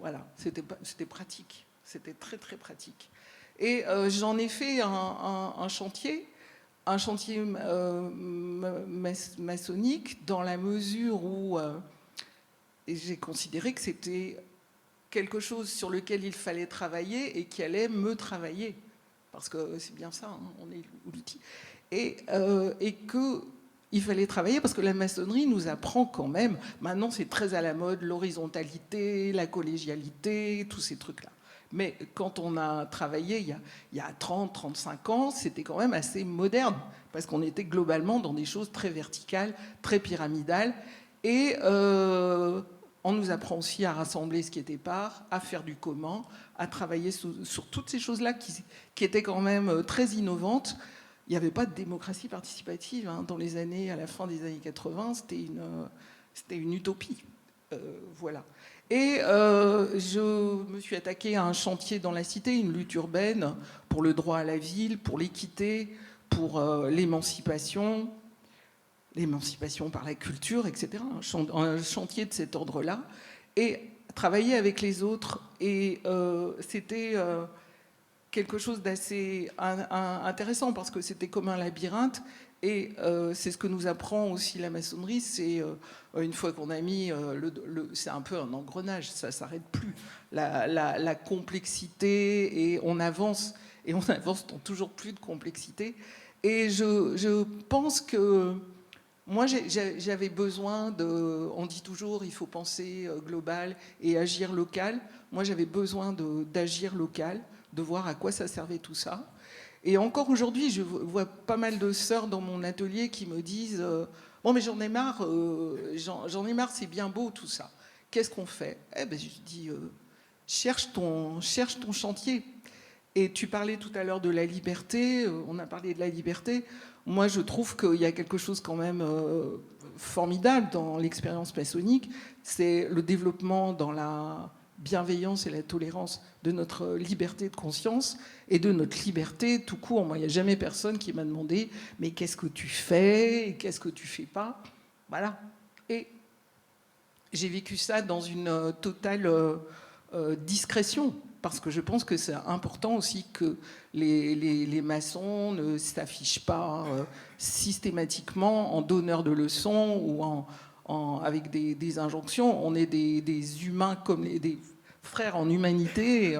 Voilà, c'était pratique, c'était très très pratique. Et j'en ai fait un chantier maçonnique, dans la mesure où j'ai considéré que c'était quelque chose sur lequel il fallait travailler et qui allait me travailler. Parce que c'est bien ça, hein, on est l'outil. Et qu'il fallait travailler parce que la maçonnerie nous apprend quand même, maintenant c'est très à la mode, l'horizontalité, la collégialité, tous ces trucs-là. Mais quand on a travaillé il y a 30, 35 ans, c'était quand même assez moderne, parce qu'on était globalement dans des choses très verticales, très pyramidales. Et on nous apprend aussi à rassembler ce qui était part, à faire du commun, à travailler sur toutes ces choses-là qui étaient quand même très innovantes. Il n'y avait pas de démocratie participative hein, à la fin des années 80, c'était une utopie. Voilà. Et je me suis attaquée à un chantier dans la cité, une lutte urbaine pour le droit à la ville, pour l'équité, pour l'émancipation par la culture, etc. Un chantier de cet ordre-là. Et travailler avec les autres. Et c'était quelque chose d'assez intéressant parce que c'était comme un labyrinthe. Et c'est ce que nous apprend aussi la maçonnerie. C'est une fois qu'on a mis c'est un peu un engrenage, ça ne s'arrête plus. La complexité, et on avance dans toujours plus de complexité. Et je pense que moi, j'avais besoin on dit toujours, il faut penser global et agir local. Moi, j'avais besoin d'agir local, de voir à quoi ça servait tout ça. Et encore aujourd'hui, je vois pas mal de sœurs dans mon atelier qui me disent bon, mais j'en ai marre, c'est bien beau tout ça. Qu'est-ce qu'on fait? Eh ben, je dis cherche ton chantier. Et tu parlais tout à l'heure de la liberté, on a parlé de la liberté. Moi, je trouve qu'il y a quelque chose quand même formidable dans l'expérience maçonnique, c'est le développement dans la bienveillance et la tolérance de notre liberté de conscience et de notre liberté tout court. Moi, il n'y a jamais personne qui m'a demandé « mais qu'est-ce que tu fais et qu'est-ce que tu fais pas ?» Voilà. Et j'ai vécu ça dans une totale discrétion. Parce que je pense que c'est important aussi que les maçons ne s'affichent pas systématiquement en donneurs de leçons ou avec des injonctions. On est des humains comme des frères en humanité.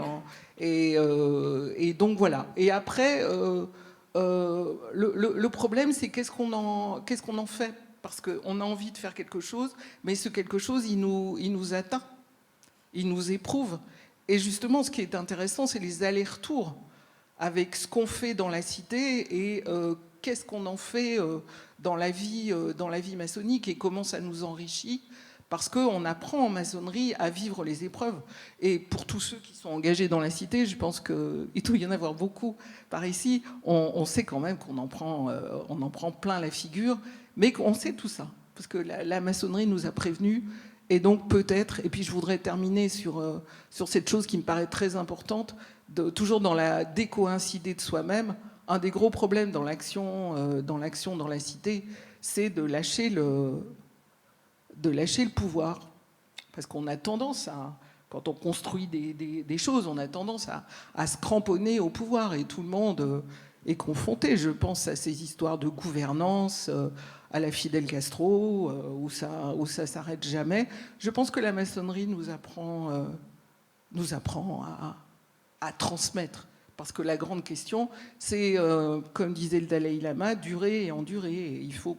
Et donc voilà. Et après, le problème, c'est qu'est-ce qu'on en fait? Parce qu'on a envie de faire quelque chose, mais ce quelque chose, il nous atteint, il nous éprouve. Et justement, ce qui est intéressant, c'est les allers-retours avec ce qu'on fait dans la cité et qu'est-ce qu'on en fait dans la vie maçonnique et comment ça nous enrichit. Parce qu'on apprend en maçonnerie à vivre les épreuves. Et pour tous ceux qui sont engagés dans la cité, je pense qu'il doit y en avoir beaucoup par ici, on sait quand même qu'on en prend plein la figure, mais qu'on sait tout ça. Parce que la maçonnerie nous a prévenus. Et donc peut-être, et puis je voudrais terminer sur cette chose qui me paraît très importante, toujours dans la décoïncider de soi-même, un des gros problèmes dans l'action dans la cité, c'est de lâcher le pouvoir. Parce qu'on a tendance quand on construit des choses, on a tendance à se cramponner au pouvoir et tout le monde est confronté. Je pense à ces histoires de gouvernance, à la Fidel Castro, où ça s'arrête jamais. Je pense que la maçonnerie nous apprend à transmettre. Parce que la grande question, c'est, comme disait le Dalai Lama, durer et endurer. Et il faut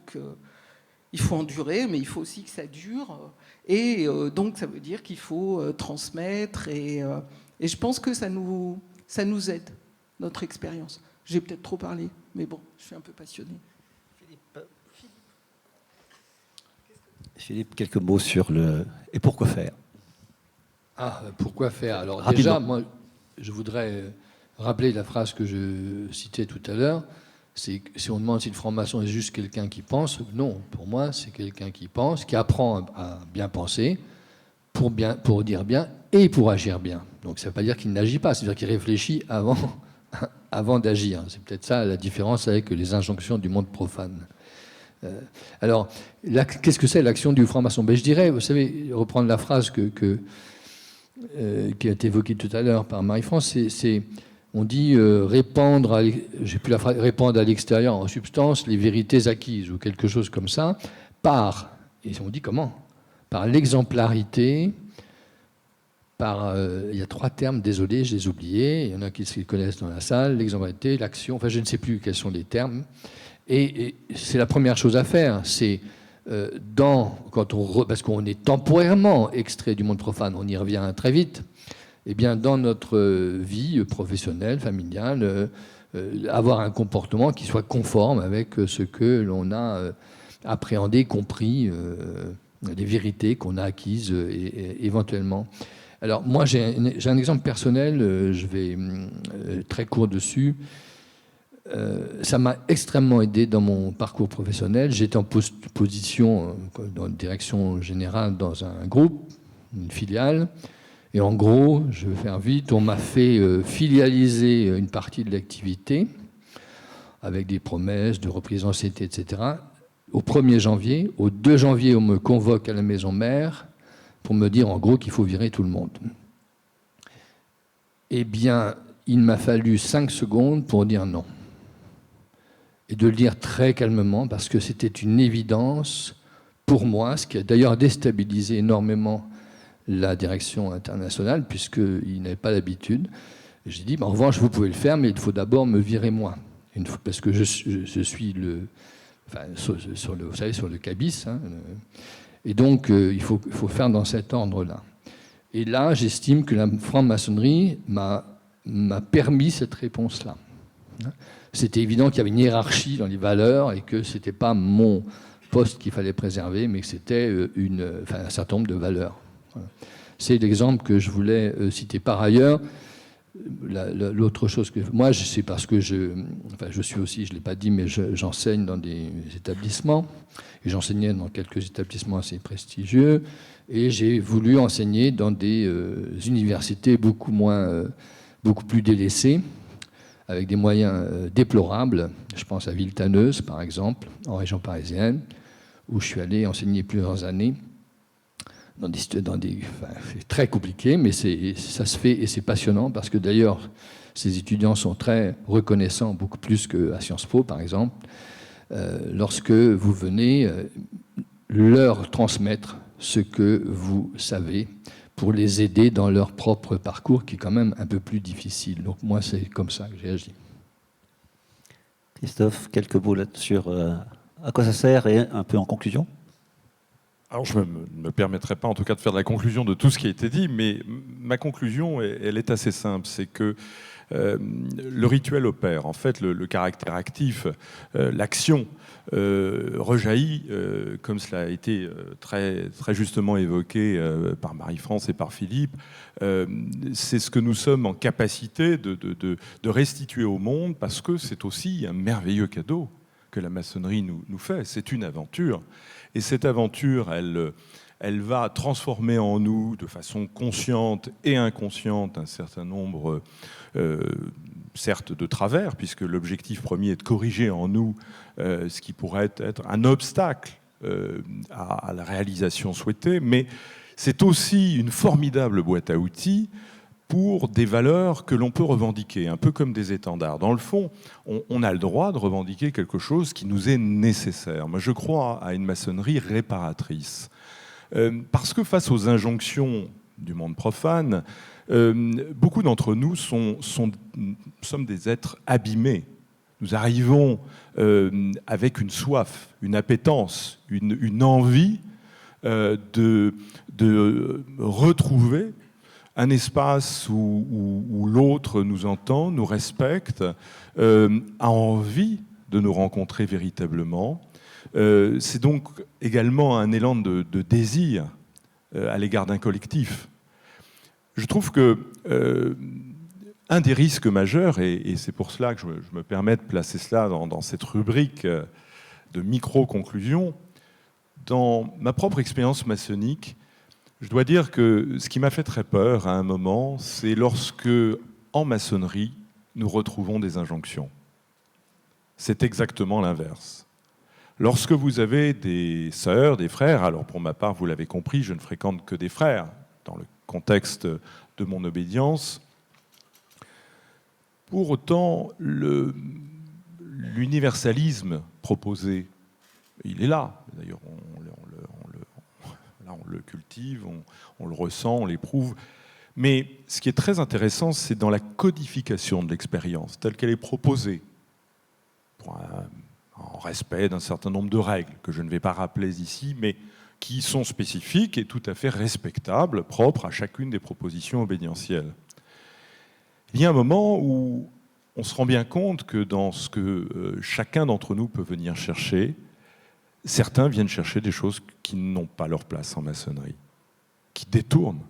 endurer, mais il faut aussi que ça dure. Et donc, ça veut dire qu'il faut transmettre. Et je pense que ça nous aide, notre expérience. J'ai peut-être trop parlé, mais bon, je suis un peu passionnée. Philippe, quelques mots sur le... Et pourquoi faire? Pourquoi faire? Alors rapidement. Déjà, moi, je voudrais rappeler la phrase que je citais tout à l'heure. C'est que si on demande si le franc-maçon est juste quelqu'un qui pense, non, pour moi, c'est quelqu'un qui pense, qui apprend à bien penser, pour dire bien et pour agir bien. Donc ça ne veut pas dire qu'il n'agit pas, c'est-à-dire qu'il réfléchit avant d'agir. C'est peut-être ça la différence avec les injonctions du monde profane. Alors, qu'est-ce que c'est l'action du franc-maçon? Je dirais, vous savez, reprendre la phrase qui a été évoquée tout à l'heure par Marie-France, on dit répandre à l'extérieur en substance les vérités acquises ou quelque chose comme ça, et on dit comment? Par l'exemplarité, il y a 3 termes, désolé, je les ai oubliés, il y en a qui se connaissent dans la salle, l'exemplarité, l'action, enfin je ne sais plus quels sont les termes. Et c'est la première chose à faire, c'est parce qu'on est temporairement extrait du monde profane, on y revient très vite, eh bien dans notre vie professionnelle, familiale, avoir un comportement qui soit conforme avec ce que l'on a appréhendé, compris, les vérités qu'on a acquises éventuellement. Alors moi j'ai un exemple personnel, je vais très court dessus. Ça m'a extrêmement aidé dans mon parcours professionnel. J'étais en position dans une direction générale dans un groupe, une filiale. Et en gros, je vais faire vite, on m'a fait filialiser une partie de l'activité avec des promesses de reprise en CT, etc. Au 1er janvier, au 2 janvier, on me convoque à la maison mère pour me dire en gros qu'il faut virer tout le monde. Eh bien, il m'a fallu 5 secondes pour dire non. Et de le dire très calmement, parce que c'était une évidence pour moi, ce qui a d'ailleurs déstabilisé énormément la direction internationale, puisqu'ils n'avaient pas l'habitude. J'ai dit, en revanche, vous pouvez le faire, mais il faut d'abord me virer moi. Parce que je suis vous savez, sur le cabis. Hein, et donc, il faut faire dans cet ordre-là. Et là, j'estime que la franc-maçonnerie m'a permis cette réponse-là. C'était évident qu'il y avait une hiérarchie dans les valeurs et que ce n'était pas mon poste qu'il fallait préserver, mais que c'était un certain nombre de valeurs. Voilà. C'est l'exemple que je voulais citer. Par ailleurs, l'autre chose que... Moi, c'est parce que je suis aussi, je ne l'ai pas dit, mais j'enseigne dans des établissements. Et j'enseignais dans quelques établissements assez prestigieux. Et j'ai voulu enseigner dans des universités beaucoup plus délaissées, avec des moyens déplorables. Je pense à Villetaneuse, par exemple, en région parisienne, où je suis allé enseigner plusieurs années. C'est très compliqué, mais ça se fait et c'est passionnant, parce que d'ailleurs, ces étudiants sont très reconnaissants, beaucoup plus qu'à Sciences Po, par exemple. Lorsque vous venez, leur transmettre ce que vous savez pour les aider dans leur propre parcours qui est quand même un peu plus difficile. Donc moi, c'est comme ça que j'ai agi. Christophe, quelques mots sur à quoi ça sert et un peu en conclusion. Alors je ne me permettrai pas en tout cas de faire de la conclusion de tout ce qui a été dit, mais ma conclusion, elle est assez simple, c'est que le rituel opère. En fait, le caractère actif, l'action rejaillit, comme cela a été très, très justement évoqué par Marie-France et par Philippe. C'est ce que nous sommes en capacité de restituer au monde, parce que c'est aussi un merveilleux cadeau que la maçonnerie nous fait. C'est une aventure. Et cette aventure, elle va transformer en nous, de façon consciente et inconsciente, un certain nombre, certes, de travers, puisque l'objectif premier est de corriger en nous ce qui pourrait être un obstacle à la réalisation souhaitée, mais c'est aussi une formidable boîte à outils pour des valeurs que l'on peut revendiquer, un peu comme des étendards. Dans le fond, on a le droit de revendiquer quelque chose qui nous est nécessaire. Moi, je crois à une maçonnerie réparatrice. Parce que face aux injonctions du monde profane, beaucoup d'entre nous sommes des êtres abîmés. Nous arrivons avec une soif, une appétence, une envie de retrouver un espace où l'autre nous entend, nous respecte, a envie de nous rencontrer véritablement. C'est donc également un élan de désir à l'égard d'un collectif. Je trouve que un des risques majeurs, et c'est pour cela que je me permets de placer cela dans cette rubrique de micro-conclusion, dans ma propre expérience maçonnique, je dois dire que ce qui m'a fait très peur à un moment, c'est lorsque, en maçonnerie, nous retrouvons des injonctions. C'est exactement l'inverse. Lorsque vous avez des sœurs, des frères, alors pour ma part, vous l'avez compris, je ne fréquente que des frères, dans le contexte de mon obédience, pour autant, l'universalisme proposé, il est là. D'ailleurs, on le cultive, on le ressent, on l'éprouve. Mais ce qui est très intéressant, c'est dans la codification de l'expérience, telle qu'elle est proposée, en respect d'un certain nombre de règles, que je ne vais pas rappeler ici, mais qui sont spécifiques et tout à fait respectables, propres à chacune des propositions obédientielles. Il y a un moment où on se rend bien compte que dans ce que chacun d'entre nous peut venir chercher, certains viennent chercher des choses qui n'ont pas leur place en maçonnerie, qui détournent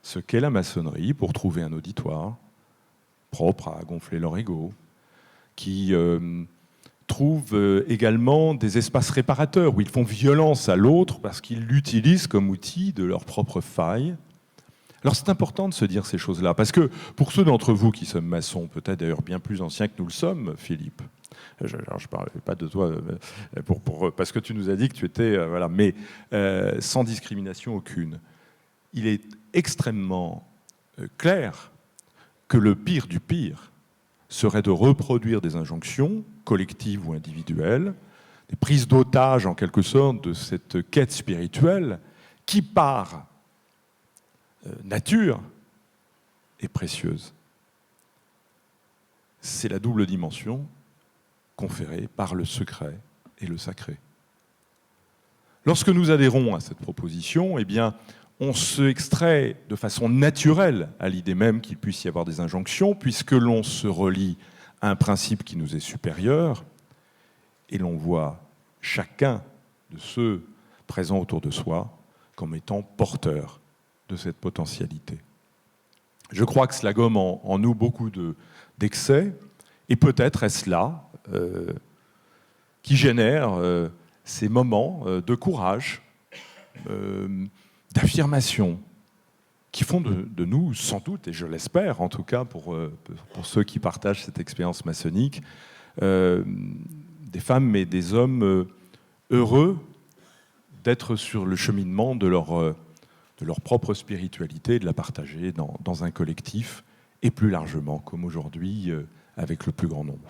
ce qu'est la maçonnerie pour trouver un auditoire propre à gonfler leur ego, qui trouvent également des espaces réparateurs où ils font violence à l'autre parce qu'ils l'utilisent comme outil de leur propre faille. Alors c'est important de se dire ces choses-là, parce que pour ceux d'entre vous qui sommes maçons, peut-être d'ailleurs bien plus anciens que nous le sommes, Philippe, je ne parle pas de toi parce que tu nous as dit que tu étais... voilà, mais sans discrimination aucune. Il est extrêmement clair que le pire du pire serait de reproduire des injonctions, collectives ou individuelles, des prises d'otages en quelque sorte de cette quête spirituelle qui, par nature, est précieuse. C'est la double dimension conférée par le secret et le sacré. Lorsque nous adhérons à cette proposition, eh bien, on se extrait de façon naturelle à l'idée même qu'il puisse y avoir des injonctions, puisque l'on se relie à un principe qui nous est supérieur, et l'on voit chacun de ceux présents autour de soi comme étant porteurs de cette potentialité. Je crois que cela gomme en nous beaucoup d'excès, et peut-être est-ce là qui génère ces moments de courage, d'affirmation, qui font de nous, sans doute, et je l'espère en tout cas pour ceux qui partagent cette expérience maçonnique, des femmes et des hommes heureux d'être sur le cheminement de leur propre spiritualité, de la partager dans un collectif, et plus largement, comme aujourd'hui, avec le plus grand nombre.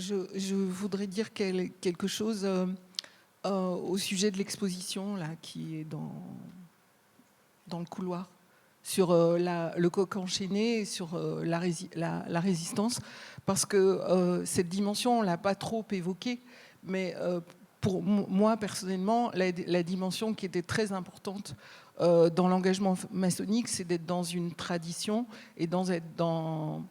je voudrais dire quelque chose au sujet de l'exposition là, qui est dans le couloir, sur le coq enchaîné et sur la résistance, parce que cette dimension, on ne l'a pas trop évoquée, mais pour moi, personnellement, la dimension qui était très importante dans l'engagement maçonnique, c'est d'être dans une tradition et d'être dans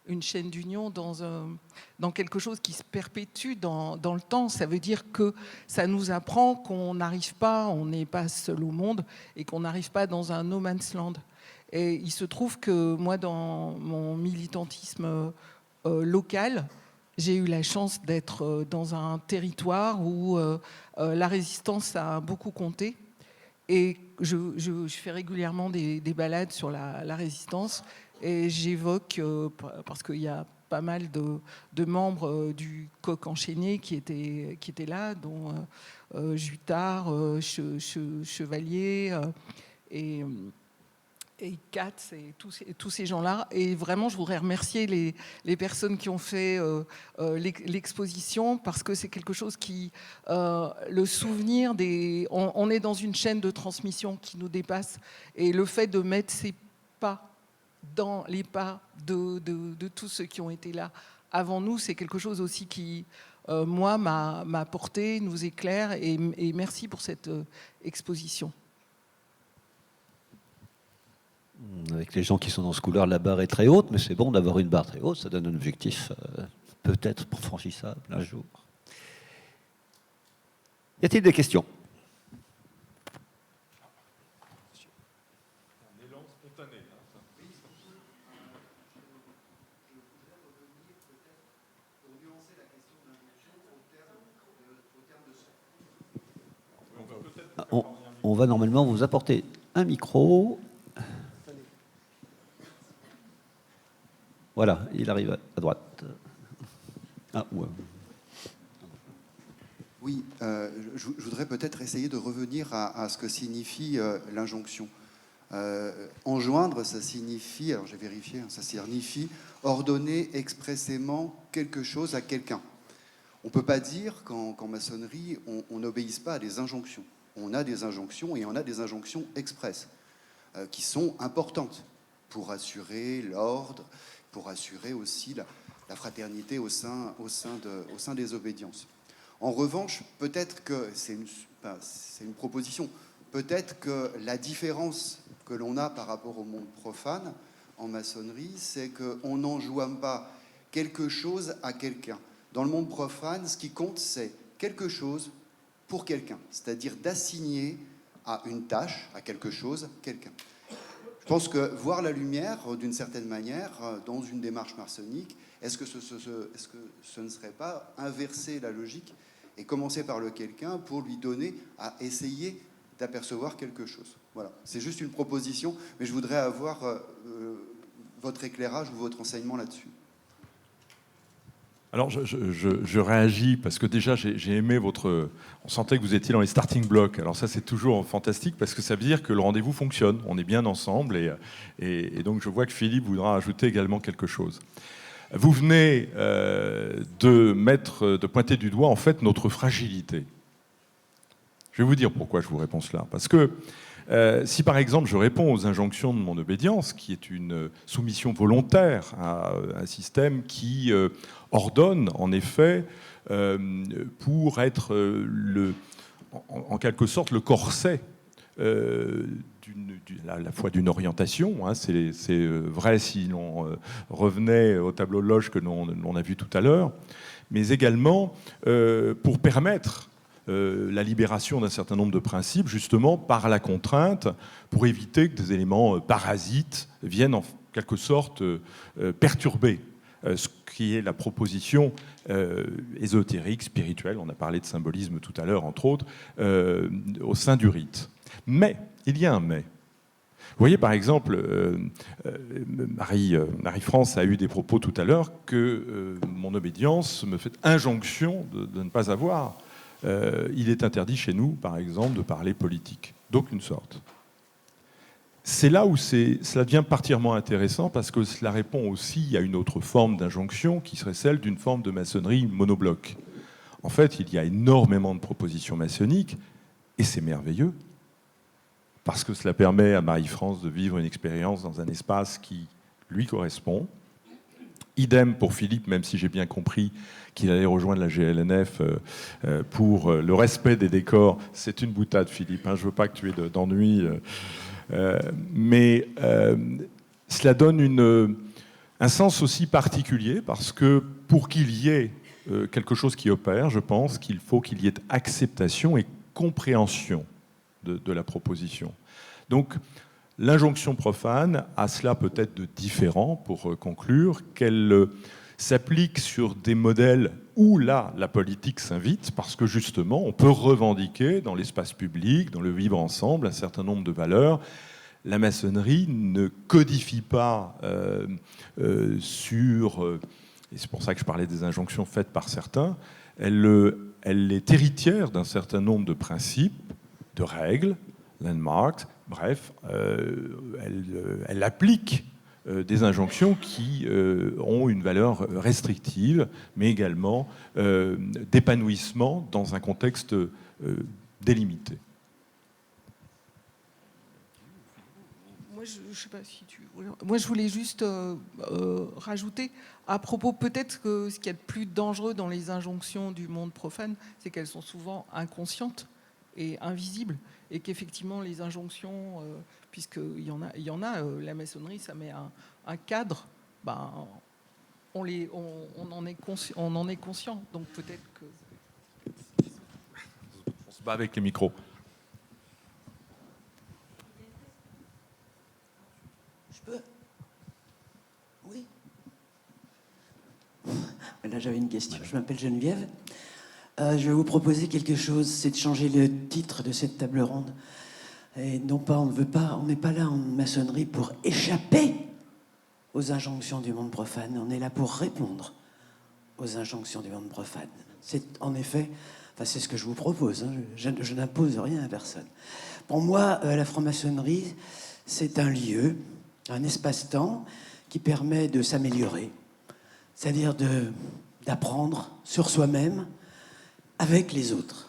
une chaîne d'union, dans quelque chose qui se perpétue dans le temps. Ça veut dire que ça nous apprend qu'on n'arrive pas, on n'est pas seul au monde et qu'on n'arrive pas dans un no man's land. Et il se trouve que moi, dans mon militantisme local, j'ai eu la chance d'être dans un territoire où la résistance a beaucoup compté. Et je fais régulièrement des balades sur la résistance. Et j'évoque, parce qu'il y a pas mal de membres du coq enchaîné qui étaient là, dont Jutard, Chevalier et Katz et tous ces gens-là. Et vraiment, je voudrais remercier les personnes qui ont fait l'exposition, parce que c'est quelque chose qui... le souvenir des... On est dans une chaîne de transmission qui nous dépasse. Et le fait de mettre ces pas dans les pas de tous ceux qui ont été là avant nous, c'est quelque chose aussi qui, moi, m'a porté, nous éclaire, et merci pour cette exposition. Avec les gens qui sont dans ce couloir, la barre est très haute, mais c'est bon d'avoir une barre très haute, ça donne un objectif peut-être franchissable un jour. Y a-t-il des questions ? On va normalement vous apporter un micro. Voilà, il arrive à droite. Ah, ouais. Oui, je voudrais peut-être essayer de revenir à ce que signifie l'injonction. Enjoindre, ça signifie, alors j'ai vérifié, ça signifie ordonner expressément quelque chose à quelqu'un. On ne peut pas dire qu'en maçonnerie, on n'obéisse pas à des injonctions. On a des injonctions, et on a des injonctions expresses qui sont importantes pour assurer l'ordre, pour assurer aussi la fraternité au sein des obédiences. En revanche, peut-être que c'est une proposition, peut-être que la différence que l'on a par rapport au monde profane en maçonnerie, c'est qu'on n'enjoint pas quelque chose à quelqu'un. Dans le monde profane, ce qui compte, c'est quelque chose pour quelqu'un, c'est-à-dire d'assigner à une tâche, à quelque chose, quelqu'un. Je pense que voir la lumière, d'une certaine manière, dans une démarche maçonnique, est-ce que ce ne serait pas inverser la logique et commencer par le quelqu'un pour lui donner à essayer d'apercevoir quelque chose. Voilà, c'est juste une proposition, mais je voudrais avoir votre éclairage ou votre enseignement là-dessus. Alors, je réagis parce que déjà, j'ai aimé votre... On sentait que vous étiez dans les starting blocks. Alors ça, c'est toujours fantastique parce que ça veut dire que le rendez-vous fonctionne. On est bien ensemble et donc je vois que Philippe voudra ajouter également quelque chose. Vous venez de pointer du doigt, en fait, notre fragilité. Je vais vous dire pourquoi je vous réponds cela. Parce que si, par exemple, je réponds aux injonctions de mon obédience, qui est une soumission volontaire à un système qui ordonne, en effet, pour être, en quelque sorte, le corset à la fois d'une orientation, hein, c'est vrai si l'on revenait au tableau de loge que l'on a vu tout à l'heure, mais également pour permettre la libération d'un certain nombre de principes, justement par la contrainte, pour éviter que des éléments parasites viennent en quelque sorte perturber ce qui est la proposition ésotérique, spirituelle, on a parlé de symbolisme tout à l'heure, entre autres, au sein du rite. Mais, il y a un mais. Vous voyez, par exemple, Marie-France a eu des propos tout à l'heure que mon obédience me fait injonction de ne pas avoir. Il est interdit chez nous, par exemple, de parler politique, d'aucune sorte. c'est là où cela devient particulièrement intéressant parce que cela répond aussi à une autre forme d'injonction qui serait celle d'une forme de maçonnerie monobloc. En fait, il y a énormément de propositions maçonniques et c'est merveilleux parce que cela permet à Marie-France de vivre une expérience dans un espace qui lui correspond. Idem pour Philippe, même si j'ai bien compris qu'il allait rejoindre la GLNF pour le respect des décors. C'est une boutade, Philippe, hein, je ne veux pas que tu aies d'ennui. Mais cela donne un sens aussi particulier parce que pour qu'il y ait quelque chose qui opère, je pense qu'il faut qu'il y ait acceptation et compréhension de la proposition. Donc, l'injonction profane a cela peut-être de différent, pour conclure, qu'elle s'applique sur des modèles où là, la politique s'invite, parce que justement, on peut revendiquer dans l'espace public, dans le vivre ensemble, un certain nombre de valeurs. La maçonnerie ne codifie pas et c'est pour ça que je parlais des injonctions faites par certains, elle est héritière d'un certain nombre de principes, de règles, landmarks, bref, elle applique des injonctions qui ont une valeur restrictive, mais également d'épanouissement dans un contexte délimité. Moi, je voulais juste rajouter, à propos, peut-être que ce qu'il y a de plus dangereux dans les injonctions du monde profane, c'est qu'elles sont souvent inconscientes et invisibles, et qu'effectivement, les injonctions, puisqu'il y en a, la maçonnerie, ça met un cadre, ben, on en est conscient, donc peut-être que... On se bat avec les micros. Oui. Là, j'avais une question. Je m'appelle Geneviève. Je vais vous proposer quelque chose, c'est de changer le titre de cette table ronde. Et non pas, on n'est pas là en maçonnerie pour échapper aux injonctions du monde profane. On est là pour répondre aux injonctions du monde profane. C'est en effet, c'est ce que je vous propose. Hein. Je n'impose rien à personne. Pour moi, la franc-maçonnerie, c'est un lieu, un espace-temps qui permet de s'améliorer, c'est-à-dire d'apprendre sur soi-même avec les autres.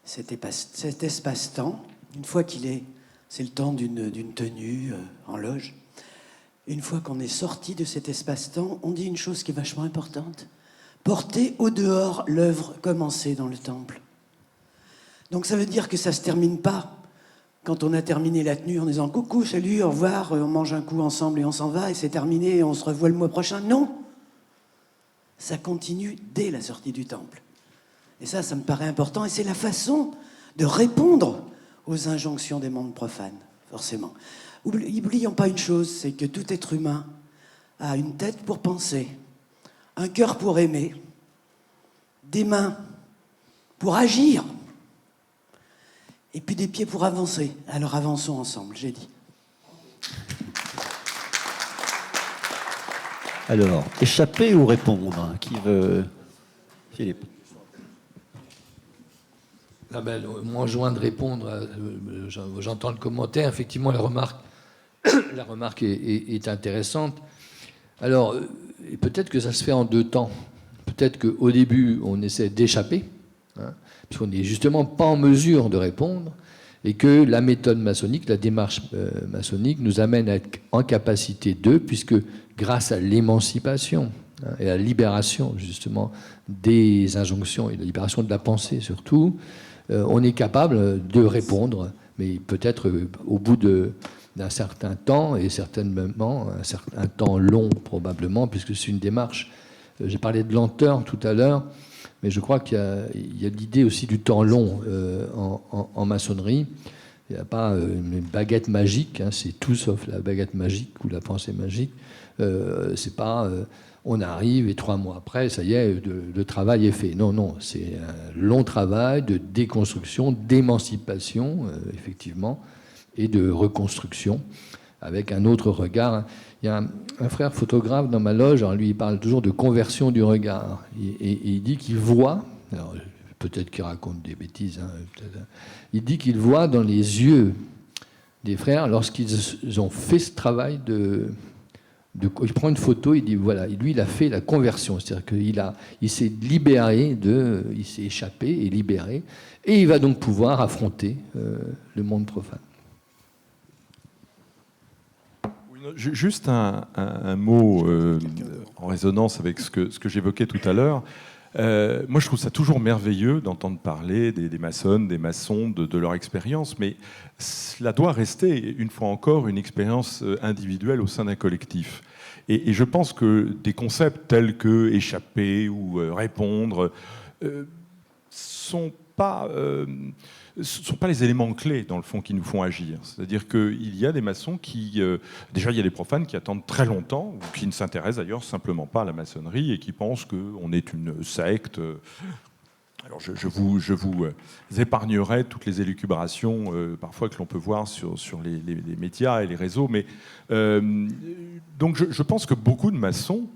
Cet espace-temps, une fois c'est le temps d'une tenue en loge, une fois qu'on est sorti de cet espace-temps, on dit une chose qui est vachement importante: porter au dehors l'œuvre commencée dans le temple. Donc ça veut dire que ça ne se termine pas quand on a terminé la tenue en disant « Coucou, salut, au revoir, on mange un coup ensemble et on s'en va, et c'est terminé, et on se revoit le mois prochain ». Non, ça continue dès la sortie du temple. Et ça me paraît important, et c'est la façon de répondre aux injonctions des mondes profanes, forcément. N'oublions pas une chose, c'est que tout être humain a une tête pour penser, un cœur pour aimer, des mains pour agir, et puis des pieds pour avancer. Alors avançons ensemble, j'ai dit. Alors, échapper ou répondre? Qui veut? Philippe. Ah ben, moi, joint de répondre, j'entends le commentaire. Effectivement, la remarque est intéressante. Alors, peut-être que ça se fait en deux temps. Peut-être qu'au début, on essaie d'échapper, hein, puisqu'on n'est justement pas en mesure de répondre, et que la méthode maçonnique, la démarche maçonnique nous amène à être en capacité puisque grâce à l'émancipation et à la libération justement des injonctions et la libération de la pensée surtout, on est capable de répondre, mais peut-être au bout d'un certain temps, et certainement un temps long probablement, puisque c'est une démarche. J'ai parlé de lenteur tout à l'heure, mais je crois qu'il y a l'idée aussi du temps long en maçonnerie. Il n'y a pas une baguette magique, hein, c'est tout sauf la baguette magique ou la pensée magique. C'est pas on arrive et 3 mois après, ça y est, le travail est fait. Non, c'est un long travail de déconstruction, d'émancipation, effectivement, et de reconstruction avec un autre regard. Il y a un frère photographe dans ma loge, alors lui il parle toujours de conversion du regard, et il dit qu'il voit, alors peut-être qu'il raconte des bêtises, hein, il dit qu'il voit dans les yeux des frères, lorsqu'ils ont fait ce travail il prend une photo, il dit voilà, lui il a fait la conversion, c'est-à-dire qu'il s'est libéré, il s'est échappé et libéré, et il va donc pouvoir affronter le monde profane. Juste un mot en résonance avec ce que j'évoquais tout à l'heure. Moi, je trouve ça toujours merveilleux d'entendre parler des maçonnes, des maçons, de leur expérience, mais cela doit rester, une fois encore, une expérience individuelle au sein d'un collectif. Et je pense que des concepts tels que échapper ou répondre sont pas les éléments clés, dans le fond, qui nous font agir. C'est-à-dire qu'il y a des maçons qui... déjà, il y a des profanes qui attendent très longtemps, ou qui ne s'intéressent d'ailleurs simplement pas à la maçonnerie, et qui pensent qu'on est une secte. Alors, je vous épargnerai toutes les élucubrations, parfois, que l'on peut voir sur les médias et les réseaux. Mais, donc, je pense que beaucoup de maçons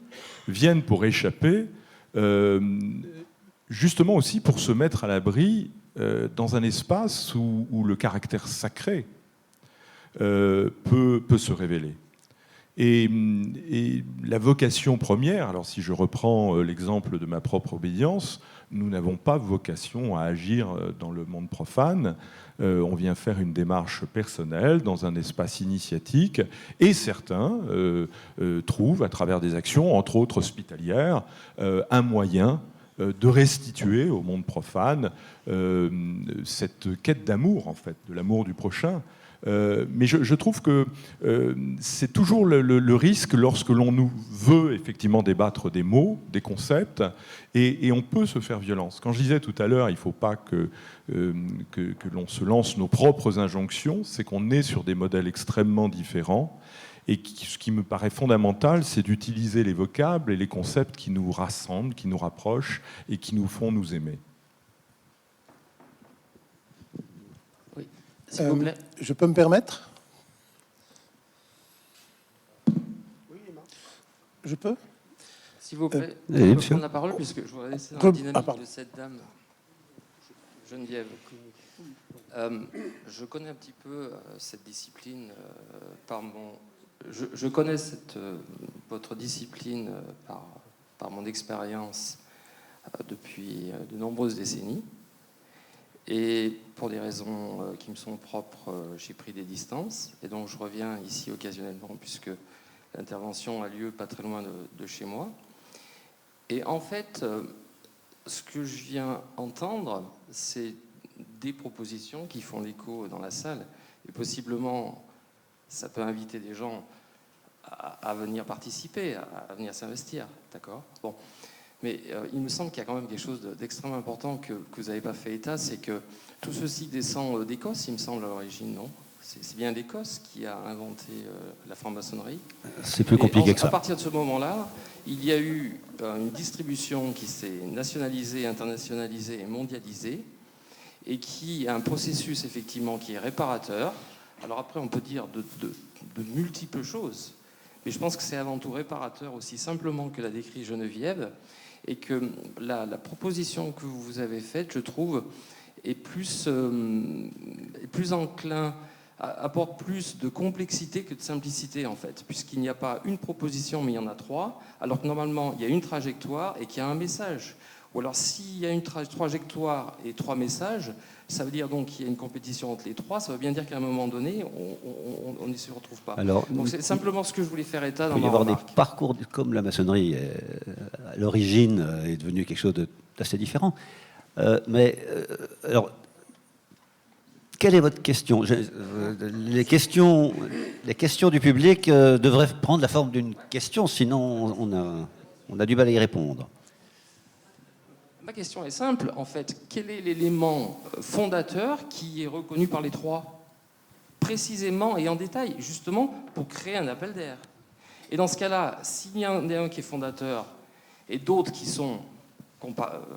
viennent pour échapper, justement aussi pour se mettre à l'abri dans un espace où le caractère sacré peut se révéler. Et la vocation première, alors si je reprends l'exemple de ma propre obédience, nous n'avons pas vocation à agir dans le monde profane. On vient faire une démarche personnelle dans un espace initiatique, et certains trouvent, à travers des actions, entre autres hospitalières, un moyen de restituer au monde profane cette quête d'amour, en fait, de l'amour du prochain. Mais je trouve que c'est toujours le risque lorsque l'on nous veut effectivement débattre des mots, des concepts, et on peut se faire violence. Quand je disais tout à l'heure, il ne faut pas que l'on se lance nos propres injonctions, c'est qu'on est sur des modèles extrêmement différents. Et ce qui me paraît fondamental, c'est d'utiliser les vocables et les concepts qui nous rassemblent, qui nous rapprochent et qui nous font nous aimer. Oui, s'il vous plaît. Je peux me permettre ? Je peux ? S'il vous plaît, oui, je peux monsieur. prendre la parole puisque je voudrais laisser dans la dynamique pardon. de cette dame, Geneviève. Je connais un petit peu cette discipline Je connais votre discipline par mon expérience depuis de nombreuses décennies. Et pour des raisons qui me sont propres, j'ai pris des distances. Et donc je reviens ici occasionnellement puisque l'intervention a lieu pas très loin de chez moi. Et en fait, ce que je viens entendre, c'est des propositions qui font l'écho dans la salle. Et possiblement, ça peut inviter des gens à venir participer, à venir s'investir. D'accord ? Bon. Mais il me semble qu'il y a quand même quelque chose d'extrêmement important que vous n'avez pas fait état, c'est que tout ceci descend d'Écosse, il me semble, à l'origine, non ? C'est bien l'Écosse qui a inventé la franc-maçonnerie. C'est plus compliqué que ça. À partir de ce moment-là, il y a eu une distribution qui s'est nationalisée, internationalisée et mondialisée, et qui a un processus, effectivement, qui est réparateur. Alors après, on peut dire de multiples choses, mais je pense que c'est avant tout réparateur, aussi simplement que l'a décrit Geneviève, et que la proposition que vous avez faite, je trouve, est plus enclin, apporte plus de complexité que de simplicité, en fait, puisqu'il n'y a pas une proposition, mais il y en a trois, alors que normalement, il y a une trajectoire et qu'il y a un message. Ou alors, s'il y a une trajectoire et trois messages, ça veut dire donc qu'il y a une compétition entre les trois, ça veut bien dire qu'à un moment donné, on ne se retrouve pas. Alors, donc c'est simplement ce que je voulais faire état dans il peut y ma avoir remarque. des parcours, comme la maçonnerie, à l'origine, est devenue quelque chose d'assez différent. Alors, quelle est votre question ? Les questions du public devraient prendre la forme d'une question, sinon on a du mal à y répondre. Ma question est simple, en fait. Quel est l'élément fondateur qui est reconnu par les trois, précisément et en détail, justement pour créer un appel d'air ? Et dans ce cas-là, s'il y en a un qui est fondateur et d'autres qui sont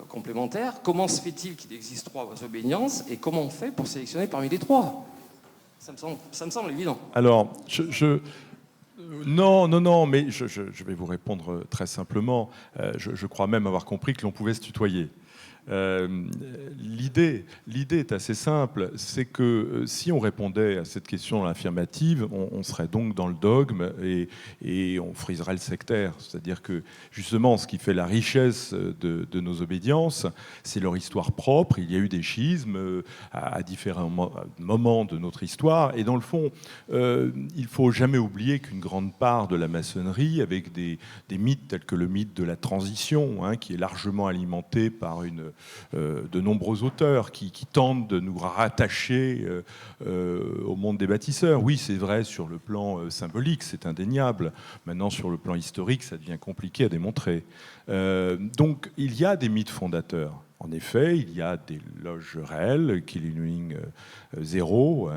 complémentaires, comment se fait-il qu'il existe trois obédiences et comment on fait pour sélectionner parmi les trois ? Ça me semble évident. Alors, Non, mais je vais vous répondre très simplement. Je crois même avoir compris que l'on pouvait se tutoyer. L'idée est assez simple, c'est que si on répondait à cette question dans l'affirmative, on serait donc dans le dogme et on friserait le sectaire. C'est-à-dire que justement, ce qui fait la richesse de nos obédiences, c'est leur histoire propre. Il y a eu des schismes à différents moments de notre histoire, et dans le fond, il ne faut jamais oublier qu'une grande part de la maçonnerie, avec des mythes tels que le mythe de la transition, qui est largement alimenté par de nombreux auteurs qui tentent de nous rattacher au monde des bâtisseurs. Oui, c'est vrai sur le plan symbolique, c'est indéniable. Maintenant, sur le plan historique, ça devient compliqué à démontrer. Donc, il y a des mythes fondateurs. En effet, il y a des loges réelles. Killing 0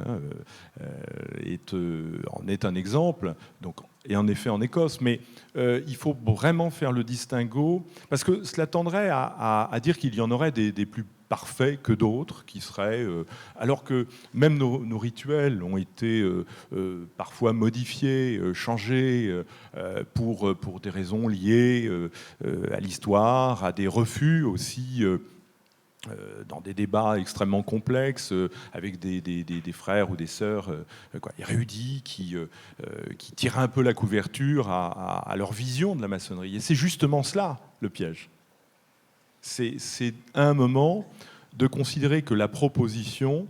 en est un exemple. Donc, et en effet en Écosse. Mais il faut vraiment faire le distinguo, parce que cela tendrait à dire qu'il y en aurait des plus parfaits que d'autres, qui seraient... alors que même nos rituels ont été parfois modifiés, changés, pour des raisons liées à l'histoire, à des refus aussi... dans des débats extrêmement complexes, avec des frères ou des sœurs érudits qui tiraient un peu la couverture à leur vision de la maçonnerie. Et c'est justement cela, le piège. C'est un moment de considérer que la proposition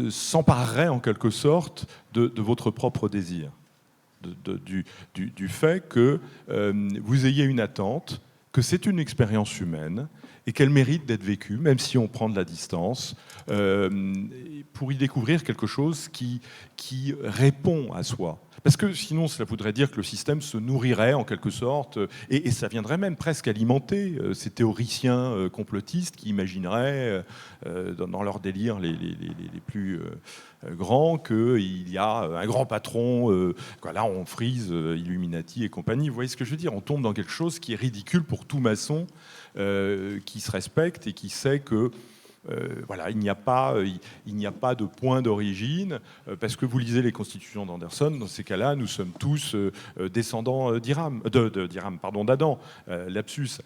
s'emparerait en quelque sorte de votre propre désir, du fait que vous ayez une attente, que c'est une expérience humaine, et qu'elle mérite d'être vécue, même si on prend de la distance, pour y découvrir quelque chose qui répond à soi. Parce que sinon, cela voudrait dire que le système se nourrirait en quelque sorte, et ça viendrait même presque alimenter ces théoriciens complotistes qui imagineraient, dans leur délire les plus grands, qu'il y a un grand patron, là on frise Illuminati et compagnie. Vous voyez ce que je veux dire? On tombe dans quelque chose qui est ridicule pour tout maçon, qui se respecte et qui sait que il n'y a pas de point d'origine, parce que vous lisez les constitutions d'Anderson, dans ces cas-là, nous sommes tous descendants d'Adam, lapsus.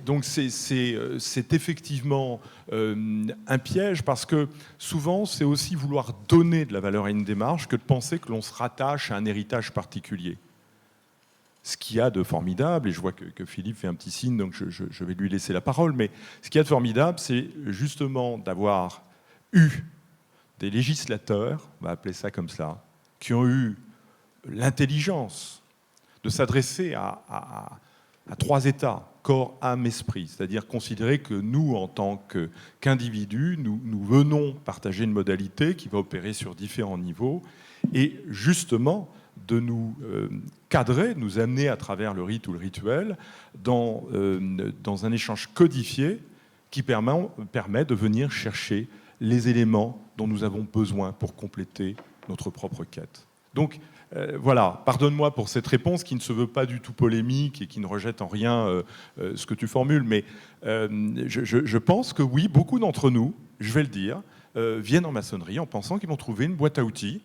Donc c'est effectivement un piège, parce que souvent, c'est aussi vouloir donner de la valeur à une démarche que de penser que l'on se rattache à un héritage particulier. Ce qu'il y a de formidable, et je vois que Philippe fait un petit signe, donc je vais lui laisser la parole, mais ce qu'il y a de formidable, c'est justement d'avoir eu des législateurs, on va appeler ça comme ça, qui ont eu l'intelligence de s'adresser à trois états, corps, âme, esprit, c'est-à-dire considérer que nous, en tant qu'individus, nous venons partager une modalité qui va opérer sur différents niveaux, et justement de nous cadrer, nous amener à travers le rite ou le rituel dans un échange codifié qui permet de venir chercher les éléments dont nous avons besoin pour compléter notre propre quête. Donc voilà, pardonne-moi pour cette réponse qui ne se veut pas du tout polémique et qui ne rejette en rien ce que tu formules, mais je pense que oui, beaucoup d'entre nous, je vais le dire, viennent en maçonnerie en pensant qu'ils vont trouver une boîte à outils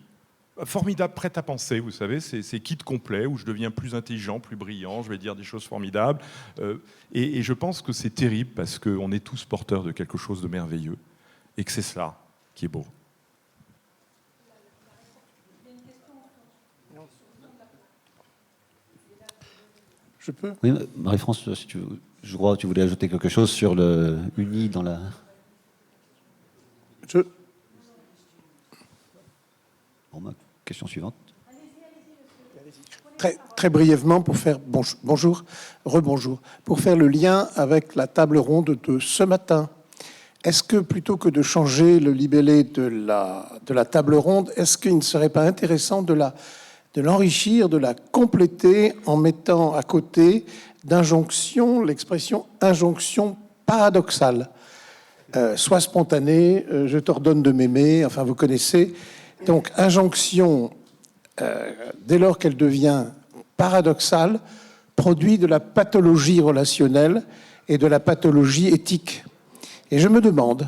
formidable, prête à penser, vous savez, c'est kit complet où je deviens plus intelligent, plus brillant, je vais dire des choses formidables. Et je pense que c'est terrible, parce qu'on est tous porteurs de quelque chose de merveilleux et que c'est cela qui est beau. Je peux ? Oui, Marie-France, si je crois que tu voulais ajouter quelque chose sur le uni dans la... Bon, ma question suivante. Très brièvement, pour faire rebonjour, pour faire le lien avec la table ronde de ce matin. Est-ce que plutôt que de changer le libellé de la table ronde, est-ce qu'il ne serait pas intéressant de l'enrichir, de la compléter en mettant à côté d'injonction l'expression injonction paradoxale, sois spontané, je t'ordonne de m'aimer, enfin vous connaissez. Donc injonction, dès lors qu'elle devient paradoxale, produit de la pathologie relationnelle et de la pathologie éthique. Et je me demande,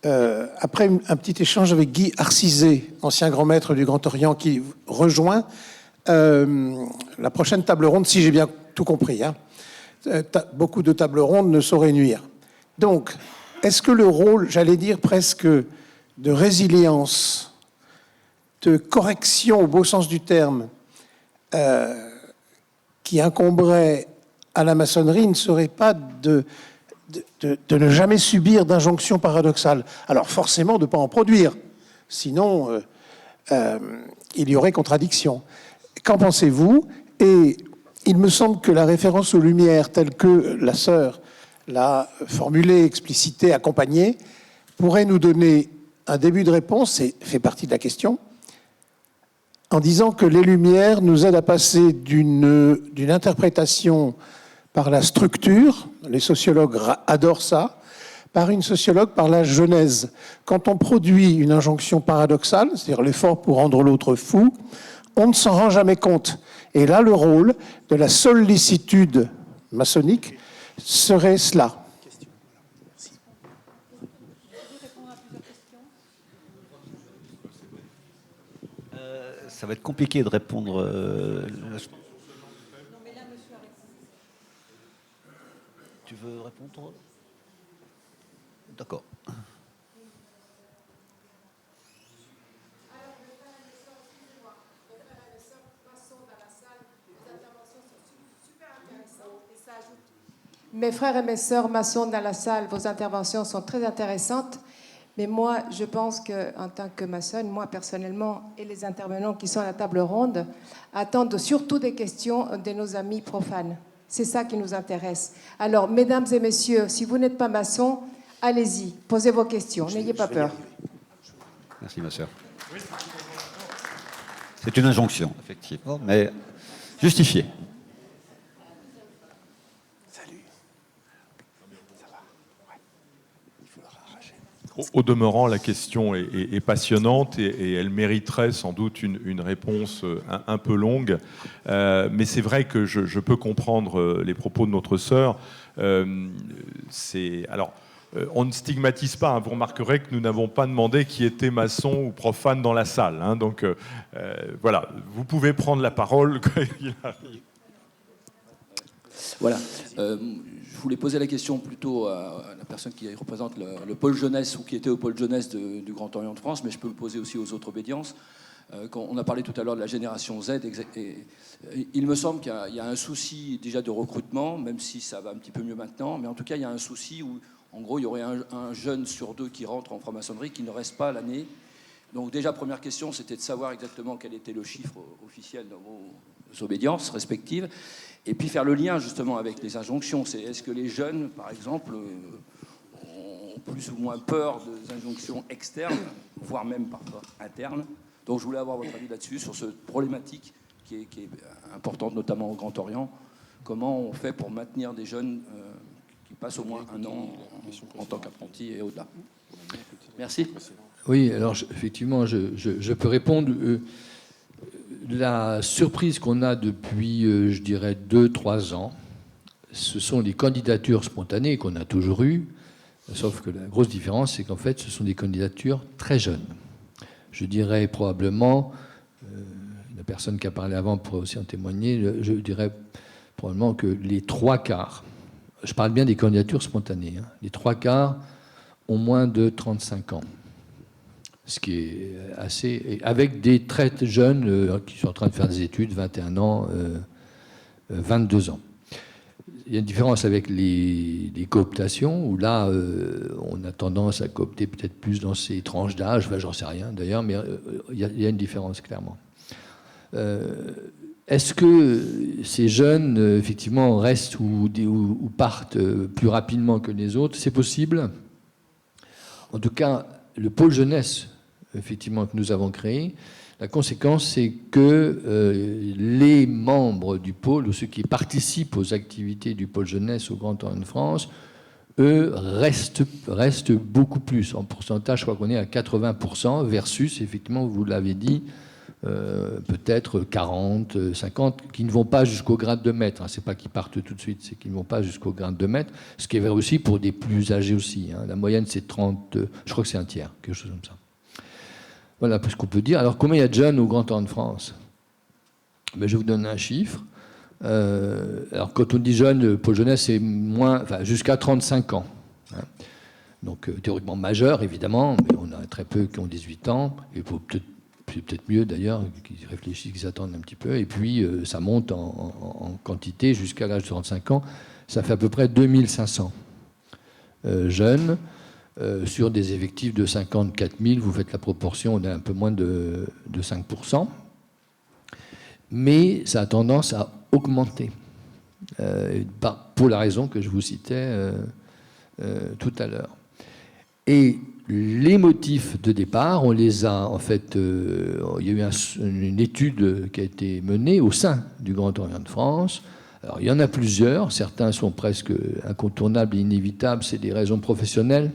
après un petit échange avec Guy Arcisé, ancien grand maître du Grand Orient, qui rejoint la prochaine table ronde, si j'ai bien tout compris, beaucoup de tables rondes ne sauraient nuire. Donc, est-ce que le rôle, j'allais dire presque de résilience, de correction au beau sens du terme, qui incomberait à la maçonnerie ne serait pas de ne jamais subir d'injonctions paradoxales? Alors forcément de ne pas en produire, sinon il y aurait contradiction. Qu'en pensez-vous? Et il me semble que la référence aux Lumières, telle que la sœur l'a formulée, explicitée, accompagnée, pourrait nous donner un début de réponse, et fait partie de la question, en disant que les Lumières nous aident à passer d'une interprétation par la structure, les sociologues adorent ça, par une sociologue par la genèse. Quand on produit une injonction paradoxale, c'est-à-dire l'effort pour rendre l'autre fou, on ne s'en rend jamais compte. Et là, le rôle de la sollicitude maçonnique serait cela. Ça va être compliqué de répondre. Tu veux répondre? D'accord. Mes frères et mes sœurs maçons dans la salle, vos interventions sont très intéressantes. Mais moi, je pense qu'en tant que maçonne, moi personnellement, et les intervenants qui sont à la table ronde, attendent surtout des questions de nos amis profanes. C'est ça qui nous intéresse. Alors, mesdames et messieurs, si vous n'êtes pas maçon, allez-y, posez vos questions, n'ayez pas peur. Merci, ma sœur. C'est une injonction, effectivement, mais justifiée. Au demeurant, la question est passionnante et elle mériterait sans doute une réponse un peu longue. Mais c'est vrai que je peux comprendre les propos de notre sœur. Alors, on ne stigmatise pas. Hein. Vous remarquerez que nous n'avons pas demandé qui était maçon ou profane dans la salle. Hein. Donc, voilà, vous pouvez prendre la parole quand il arrive. Voilà. Je voulais poser la question plutôt à la personne qui représente le pôle jeunesse ou qui était au pôle jeunesse du Grand Orient de France, mais je peux le poser aussi aux autres obédiences. Quand on a parlé tout à l'heure de la génération Z, et il me semble qu'il y a un souci déjà de recrutement, même si ça va un petit peu mieux maintenant, mais en tout cas il y a un souci où en gros il y aurait un jeune sur deux qui rentre en franc-maçonnerie qui ne reste pas l'année. Donc déjà première question, c'était de savoir exactement quel était le chiffre officiel dans vos obédiences respectives. Et puis faire le lien justement avec les injonctions. Est-ce que les jeunes, par exemple, ont plus ou moins peur des injonctions externes, voire même parfois internes? Donc je voulais avoir votre avis là-dessus, sur cette problématique qui est importante, notamment au Grand Orient. Comment on fait pour maintenir des jeunes qui passent au moins un an en tant qu'apprentis et au-delà? Merci. Oui, alors effectivement, je peux répondre. La surprise qu'on a depuis, je dirais, 2-3 ans, ce sont les candidatures spontanées qu'on a toujours eues, sauf que la grosse différence, c'est qu'en fait, ce sont des candidatures très jeunes. Je dirais probablement, la personne qui a parlé avant pourrait aussi en témoigner, je dirais probablement que les 3/4, je parle bien des candidatures spontanées, hein, les 3/4 ont moins de 35 ans. Ce qui est assez... Avec des très jeunes qui sont en train de faire des études, 21 ans, 22 ans. Il y a une différence avec les cooptations, où là, on a tendance à coopter peut-être plus dans ces tranches d'âge, enfin, j'en sais rien d'ailleurs, mais il y a une différence, clairement. Est-ce que ces jeunes, effectivement, restent ou partent plus rapidement que les autres? C'est possible. En tout cas, le pôle jeunesse, effectivement, que nous avons créé, la conséquence, c'est que les membres du pôle, ou ceux qui participent aux activités du pôle jeunesse au Grand Orient de France, eux, restent beaucoup plus. En pourcentage, je crois qu'on est à 80%, versus, effectivement, vous l'avez dit, peut-être 40, 50, qui ne vont pas jusqu'au grade de maître. Ce n'est pas qu'ils partent tout de suite, c'est qu'ils ne vont pas jusqu'au grade de maître, ce qui est vrai aussi pour des plus âgés aussi. Hein. La moyenne, c'est 30, je crois que c'est un tiers, quelque chose comme ça. Voilà ce qu'on peut dire. Alors, combien il y a de jeunes au Grand Orient de France? Ben, je vais vous donner un chiffre. Alors, quand on dit jeune, le pôle jeunesse, c'est jusqu'à 35 ans. hein. Donc théoriquement majeurs, évidemment, mais on a très peu qui ont 18 ans, et c'est peut-être mieux d'ailleurs qu'ils réfléchissent, qu'ils attendent un petit peu, et puis ça monte en quantité jusqu'à l'âge de 35 ans, ça fait à peu près 2500 jeunes, sur des effectifs de 54 000, vous faites la proportion, on est un peu moins de 5%, mais ça a tendance à augmenter, pour la raison que je vous citais tout à l'heure. Et les motifs de départ, on les a en fait. Il y a eu une étude qui a été menée au sein du Grand Orient de France. Alors, il y en a plusieurs. Certains sont presque incontournables et inévitables. C'est des raisons professionnelles.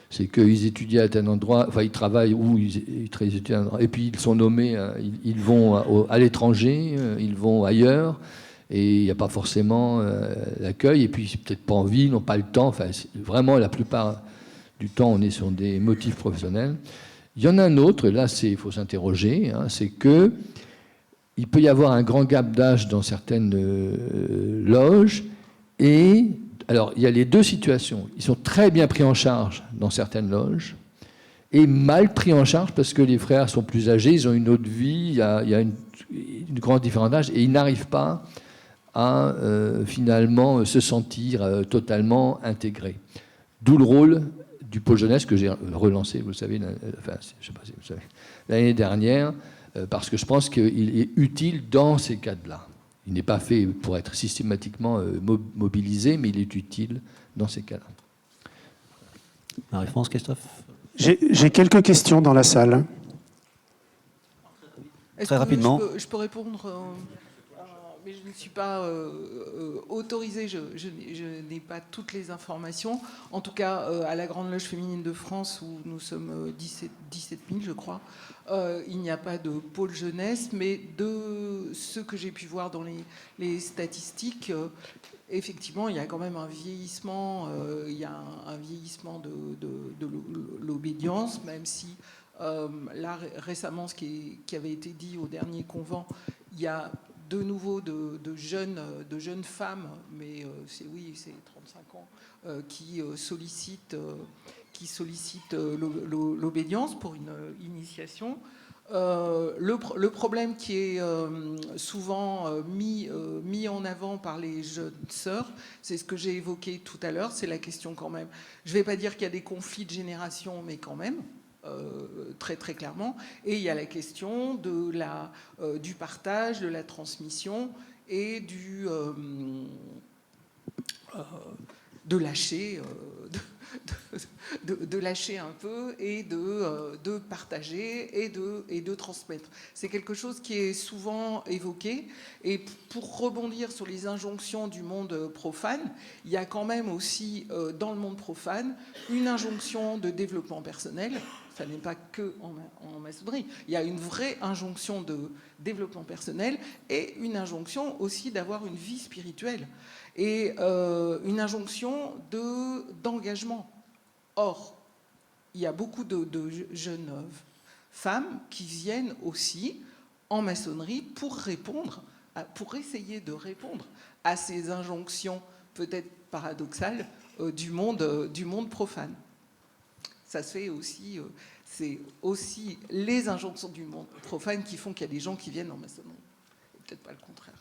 C'est qu'ils étudient à un endroit, enfin, ils travaillent où ils étudient à un endroit, et puis ils sont nommés, ils vont à l'étranger, ils vont ailleurs. Et il n'y a pas forcément l'accueil. Et puis, peut-être pas envie, ils n'ont pas le temps. Enfin, vraiment, la plupart du temps, on est sur des motifs professionnels. Il y en a un autre, et là, il faut s'interroger, hein, c'est qu'il peut y avoir un grand gap d'âge dans certaines loges. Et alors, il y a les deux situations. Ils sont très bien pris en charge dans certaines loges et mal pris en charge parce que les frères sont plus âgés, ils ont une autre vie, il y a une grande différence d'âge et ils n'arrivent pas à finalement se sentir totalement intégrés. D'où le rôle du pôle jeunesse que j'ai relancé, vous le savez, enfin, je sais pas si vous savez, l'année dernière, parce que je pense qu'il est utile dans ces cadres-là. Il n'est pas fait pour être systématiquement mobilisé, mais il est utile dans ces cas-là. Marie-France, Christophe? J'ai quelques questions dans la salle. Très rapidement. Je peux répondre, mais je ne suis pas autorisée, je n'ai pas toutes les informations. En tout cas, à la Grande Loge féminine de France, où nous sommes 17 000, je crois, il n'y a pas de pôle jeunesse, mais de ce que j'ai pu voir dans les statistiques, effectivement, il y a quand même un vieillissement, il y a un vieillissement de l'obédience, même si là, récemment, ce qui avait été dit au dernier convent, il y a de nouveau de jeunes femmes, mais c'est 35 ans, qui sollicitent l'obédience pour une initiation. Le problème qui est souvent mis en avant par les jeunes sœurs, c'est ce que j'ai évoqué tout à l'heure, c'est la question quand même. Je ne vais pas dire qu'il y a des conflits de génération, mais quand même. Très très clairement, et il y a la question du partage, de la transmission et de lâcher de lâcher un peu et de partager et de transmettre. C'est quelque chose qui est souvent évoqué, et pour rebondir sur les injonctions du monde profane, il y a quand même aussi dans le monde profane une injonction de développement personnel. Ça n'est pas que en maçonnerie. Il y a une vraie injonction de développement personnel et une injonction aussi d'avoir une vie spirituelle et une injonction d'engagement. Or, il y a beaucoup de jeunes femmes qui viennent aussi en maçonnerie pour essayer de répondre à ces injonctions peut-être paradoxales du monde profane. Ça se fait aussi, c'est aussi les injonctions du monde profane qui font qu'il y a des gens qui viennent en maçonnerie. Et peut-être pas le contraire.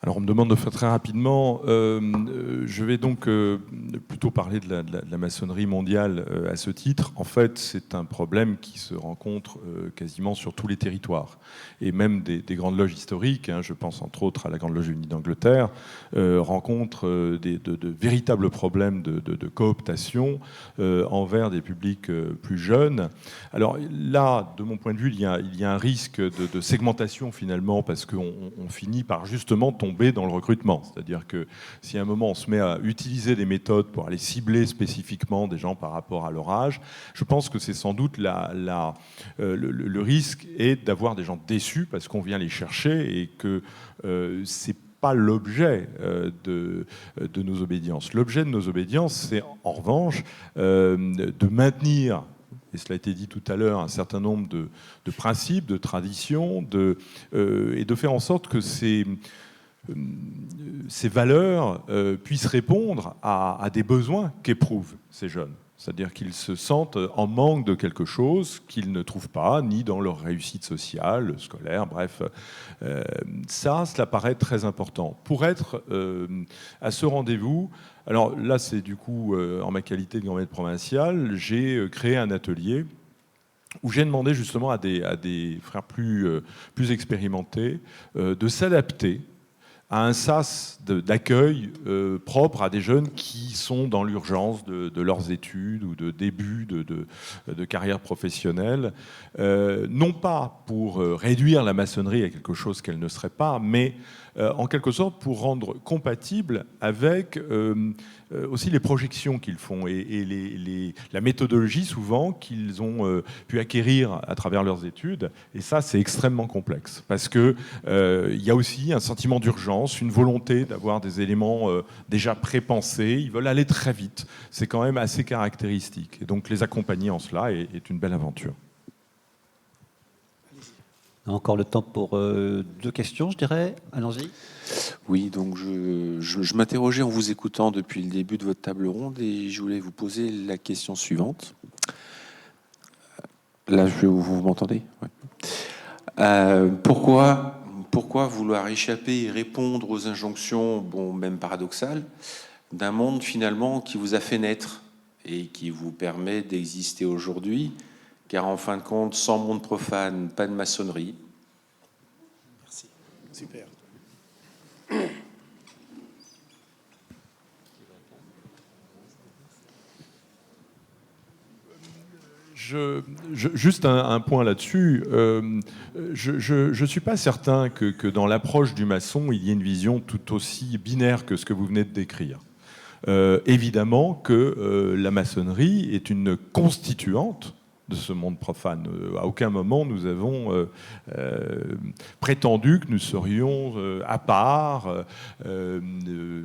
Alors on me demande de faire très rapidement. Je vais donc plutôt parler de la maçonnerie mondiale à ce titre. En fait, c'est un problème qui se rencontre quasiment sur tous les territoires. Et même des grandes loges historiques, je pense entre autres à la Grande Loge unie d'Angleterre, rencontrent de véritables problèmes de cooptation envers des publics plus jeunes. Alors là, de mon point de vue, il y a un risque de segmentation finalement, parce qu'on finit par justement tomber dans le recrutement. C'est-à-dire que si à un moment on se met à utiliser des méthodes pour aller cibler spécifiquement des gens par rapport à leur âge, je pense que c'est sans doute le risque est d'avoir des gens déçus parce qu'on vient les chercher et que c'est pas l'objet de nos obédiences. L'objet de nos obédiences, c'est en revanche de maintenir, et cela a été dit tout à l'heure, un certain nombre de principes, de traditions, et de faire en sorte que ces valeurs puissent répondre à des besoins qu'éprouvent ces jeunes. C'est-à-dire qu'ils se sentent en manque de quelque chose qu'ils ne trouvent pas, ni dans leur réussite sociale, scolaire, bref. Cela paraît très important. Pour être à ce rendez-vous, alors là, c'est du coup, en ma qualité de grand maître provincial, j'ai créé un atelier où j'ai demandé justement à des frères plus expérimentés de s'adapter à un sas d'accueil propre à des jeunes qui sont dans l'urgence de leurs études ou de début de carrière professionnelle, non pas pour réduire la maçonnerie à quelque chose qu'elle ne serait pas, mais en quelque sorte pour rendre compatible avec aussi les projections qu'ils font et la méthodologie souvent qu'ils ont pu acquérir à travers leurs études. Et ça, c'est extrêmement complexe parce qu'il y a aussi un sentiment d'urgence, une volonté d'avoir des éléments déjà prépensés. Ils veulent aller très vite. C'est quand même assez caractéristique. Et donc les accompagner en cela est une belle aventure. Encore le temps pour 2 questions, je dirais. Allons-y. Oui, donc je m'interrogeais en vous écoutant depuis le début de votre table ronde et je voulais vous poser la question suivante. Là, vous m'entendez ? Ouais. Pourquoi vouloir échapper et répondre aux injonctions, bon, même paradoxales, d'un monde finalement qui vous a fait naître et qui vous permet d'exister aujourd'hui ? Car en fin de compte, sans monde profane, pas de maçonnerie. Merci. Super. Juste un point là-dessus. Je ne suis pas certain que dans l'approche du maçon, il y ait une vision tout aussi binaire que ce que vous venez de décrire. Évidemment que la maçonnerie est une constituante de ce monde profane. À aucun moment nous avons prétendu que nous serions à part,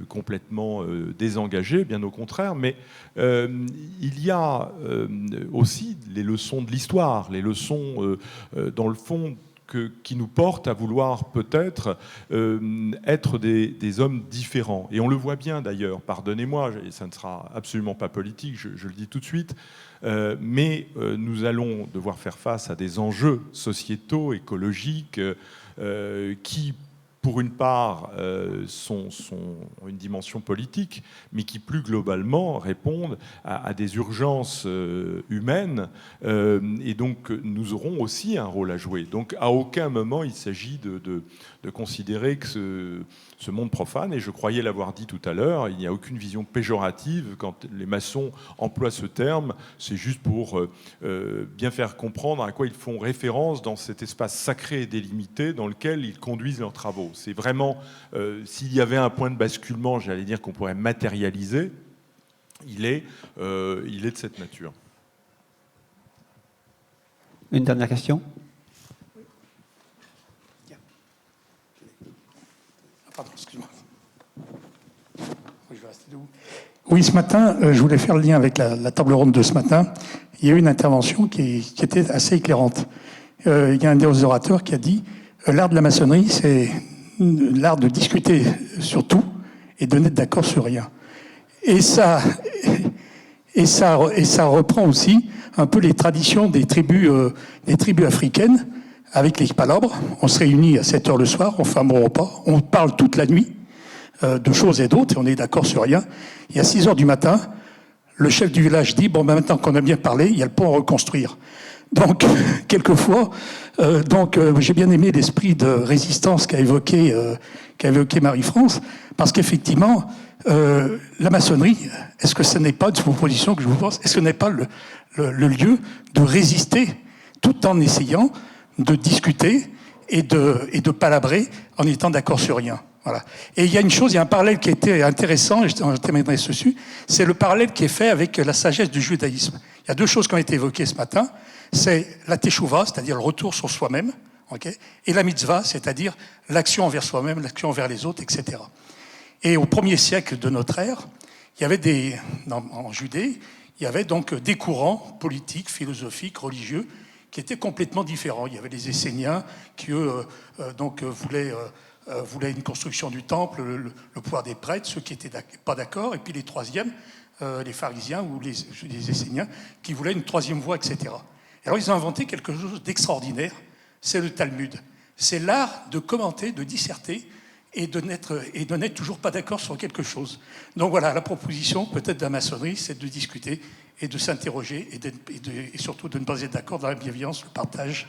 complètement désengagés, bien au contraire, mais il y a aussi les leçons de l'histoire, les leçons, dans le fond, qui nous portent à vouloir peut-être être des hommes différents. Et on le voit bien d'ailleurs, pardonnez-moi, et ça ne sera absolument pas politique, je le dis tout de suite, mais nous allons devoir faire face à des enjeux sociétaux, écologiques, qui, pour une part, sont une dimension politique, mais qui, plus globalement, répondent à des urgences humaines. Et donc, nous aurons aussi un rôle à jouer. Donc, à aucun moment, il s'agit de considérer que ce monde profane, et je croyais l'avoir dit tout à l'heure, il n'y a aucune vision péjorative quand les maçons emploient ce terme, c'est juste pour bien faire comprendre à quoi ils font référence dans cet espace sacré et délimité dans lequel ils conduisent leurs travaux. C'est vraiment, s'il y avait un point de basculement, j'allais dire qu'on pourrait matérialiser, il est de cette nature. Une dernière question ? Pardon, excuse-moi. Oui, je vais rester debout. Oui, ce matin, je voulais faire le lien avec la table ronde de ce matin. Il y a eu une intervention qui était assez éclairante. Il y a un des orateurs qui a dit l'art de la maçonnerie, c'est l'art de discuter sur tout et de n'être d'accord sur rien. Et ça reprend aussi un peu les traditions des tribus africaines. Avec les palabres, on se réunit à 7 heures le soir, on fait un bon repas, on parle toute la nuit de choses et d'autres, et on est d'accord sur rien. Et à 6 heures du matin, le chef du village dit, bon, ben maintenant qu'on a bien parlé, il y a le pont à reconstruire. Donc, quelquefois, j'ai bien aimé l'esprit de résistance qu'a évoqué Marie-France, parce qu'effectivement, la maçonnerie, est-ce que ce n'est pas, de vos positions que je vous pose, est-ce que ce n'est pas le lieu de résister tout en essayant de discuter et de palabrer en étant d'accord sur rien. Voilà. Et il y a une chose, il y a un parallèle qui était intéressant, et je terminerai dessus, c'est le parallèle qui est fait avec la sagesse du judaïsme. Il y a 2 choses qui ont été évoquées ce matin, c'est la teshuva, c'est-à-dire le retour sur soi-même, okay, et la mitzvah, c'est-à-dire l'action envers soi-même, l'action envers les autres, etc. Et au 1er siècle de notre ère, il y avait en Judée, il y avait donc des courants politiques, philosophiques, religieux, qui étaient complètement différents. Il y avait les Esséniens qui, eux, voulaient voulaient une construction du temple, le pouvoir des prêtres, ceux qui n'étaient pas d'accord, et puis les troisièmes, les pharisiens ou les Esséniens, qui voulaient une troisième voie, etc. Et alors ils ont inventé quelque chose d'extraordinaire, c'est le Talmud. C'est l'art de commenter, de disserter, et de n'être toujours pas d'accord sur quelque chose. Donc voilà, la proposition peut-être de la maçonnerie, c'est de discuter et de s'interroger et surtout de ne pas être d'accord dans la bienveillance, le partage.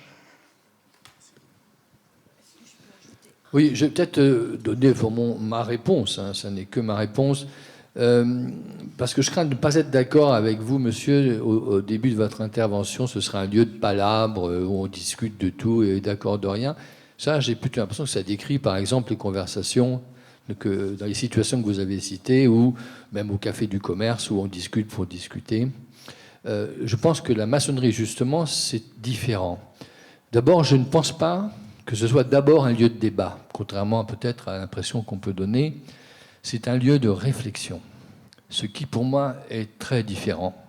Oui, je vais peut-être donner ma réponse, hein, ça n'est que ma réponse, parce que je crains de ne pas être d'accord avec vous, monsieur, au début de votre intervention, ce sera un lieu de palabre où on discute de tout et d'accord de rien. Ça, j'ai plutôt l'impression que ça décrit, par exemple, les conversations dans les situations que vous avez citées, ou même au café du commerce, où on discute pour discuter. Je pense que la maçonnerie, justement, c'est différent. D'abord, je ne pense pas que ce soit d'abord un lieu de débat, contrairement peut-être à l'impression qu'on peut donner. C'est un lieu de réflexion, ce qui, pour moi, est très différent.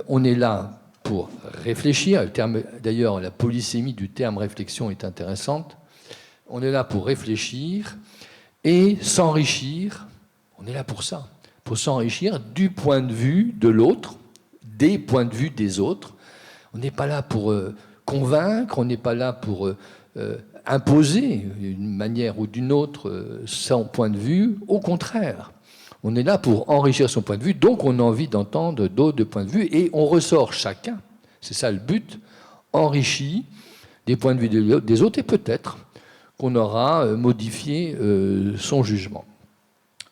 On est là pour réfléchir. D'ailleurs, la polysémie du terme réflexion est intéressante. On est là pour réfléchir et s'enrichir. On est là pour ça, pour s'enrichir du point de vue de l'autre, des points de vue des autres. On n'est pas là pour convaincre, on n'est pas là pour imposer d'une manière ou d'une autre son point de vue. Au contraire, on est là pour enrichir son point de vue, donc on a envie d'entendre d'autres points de vue, et on ressort chacun, c'est ça le but, enrichi des points de vue des autres, et peut-être qu'on aura modifié son jugement.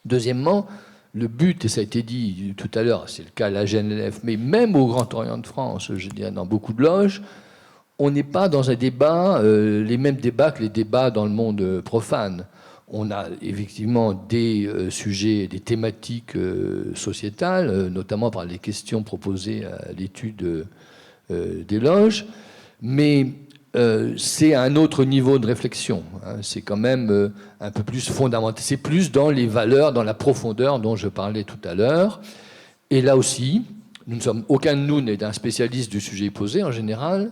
Deuxièmement, le but, et ça a été dit tout à l'heure, c'est le cas à la GNLF, mais même au Grand Orient de France, je dirais dans beaucoup de loges, on n'est pas dans un débat, les mêmes débats que les débats dans le monde profane. On a effectivement des sujets, des thématiques sociétales, notamment par les questions proposées à l'étude des loges, mais c'est un autre niveau de réflexion. Hein. C'est quand même un peu plus fondamental. C'est plus dans les valeurs, dans la profondeur dont je parlais tout à l'heure. Et là aussi, aucun de nous n'est un spécialiste du sujet posé en général,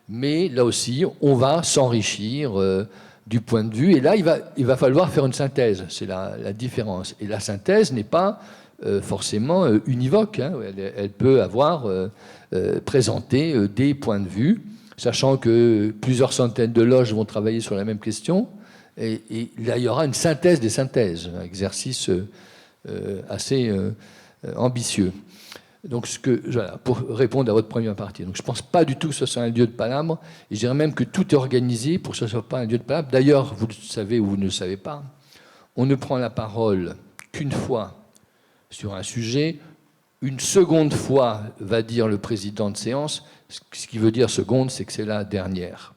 mais là aussi, on va s'enrichir du point de vue. Et là, il va falloir faire une synthèse. C'est la différence. Et la synthèse n'est pas forcément univoque. Hein. Elle peut avoir présenté des points de vue, sachant que plusieurs centaines de loges vont travailler sur la même question. Et là, il y aura une synthèse des synthèses, un exercice assez ambitieux. Donc, voilà, pour répondre à votre première partie. Donc, je ne pense pas du tout que ce soit un lieu de palabre. Et je dirais même que tout est organisé pour que ce ne soit pas un lieu de palabre. D'ailleurs, vous le savez ou vous ne le savez pas, on ne prend la parole qu'une fois sur un sujet. Une seconde fois, va dire le président de séance. Ce qui veut dire seconde, c'est que c'est la dernière.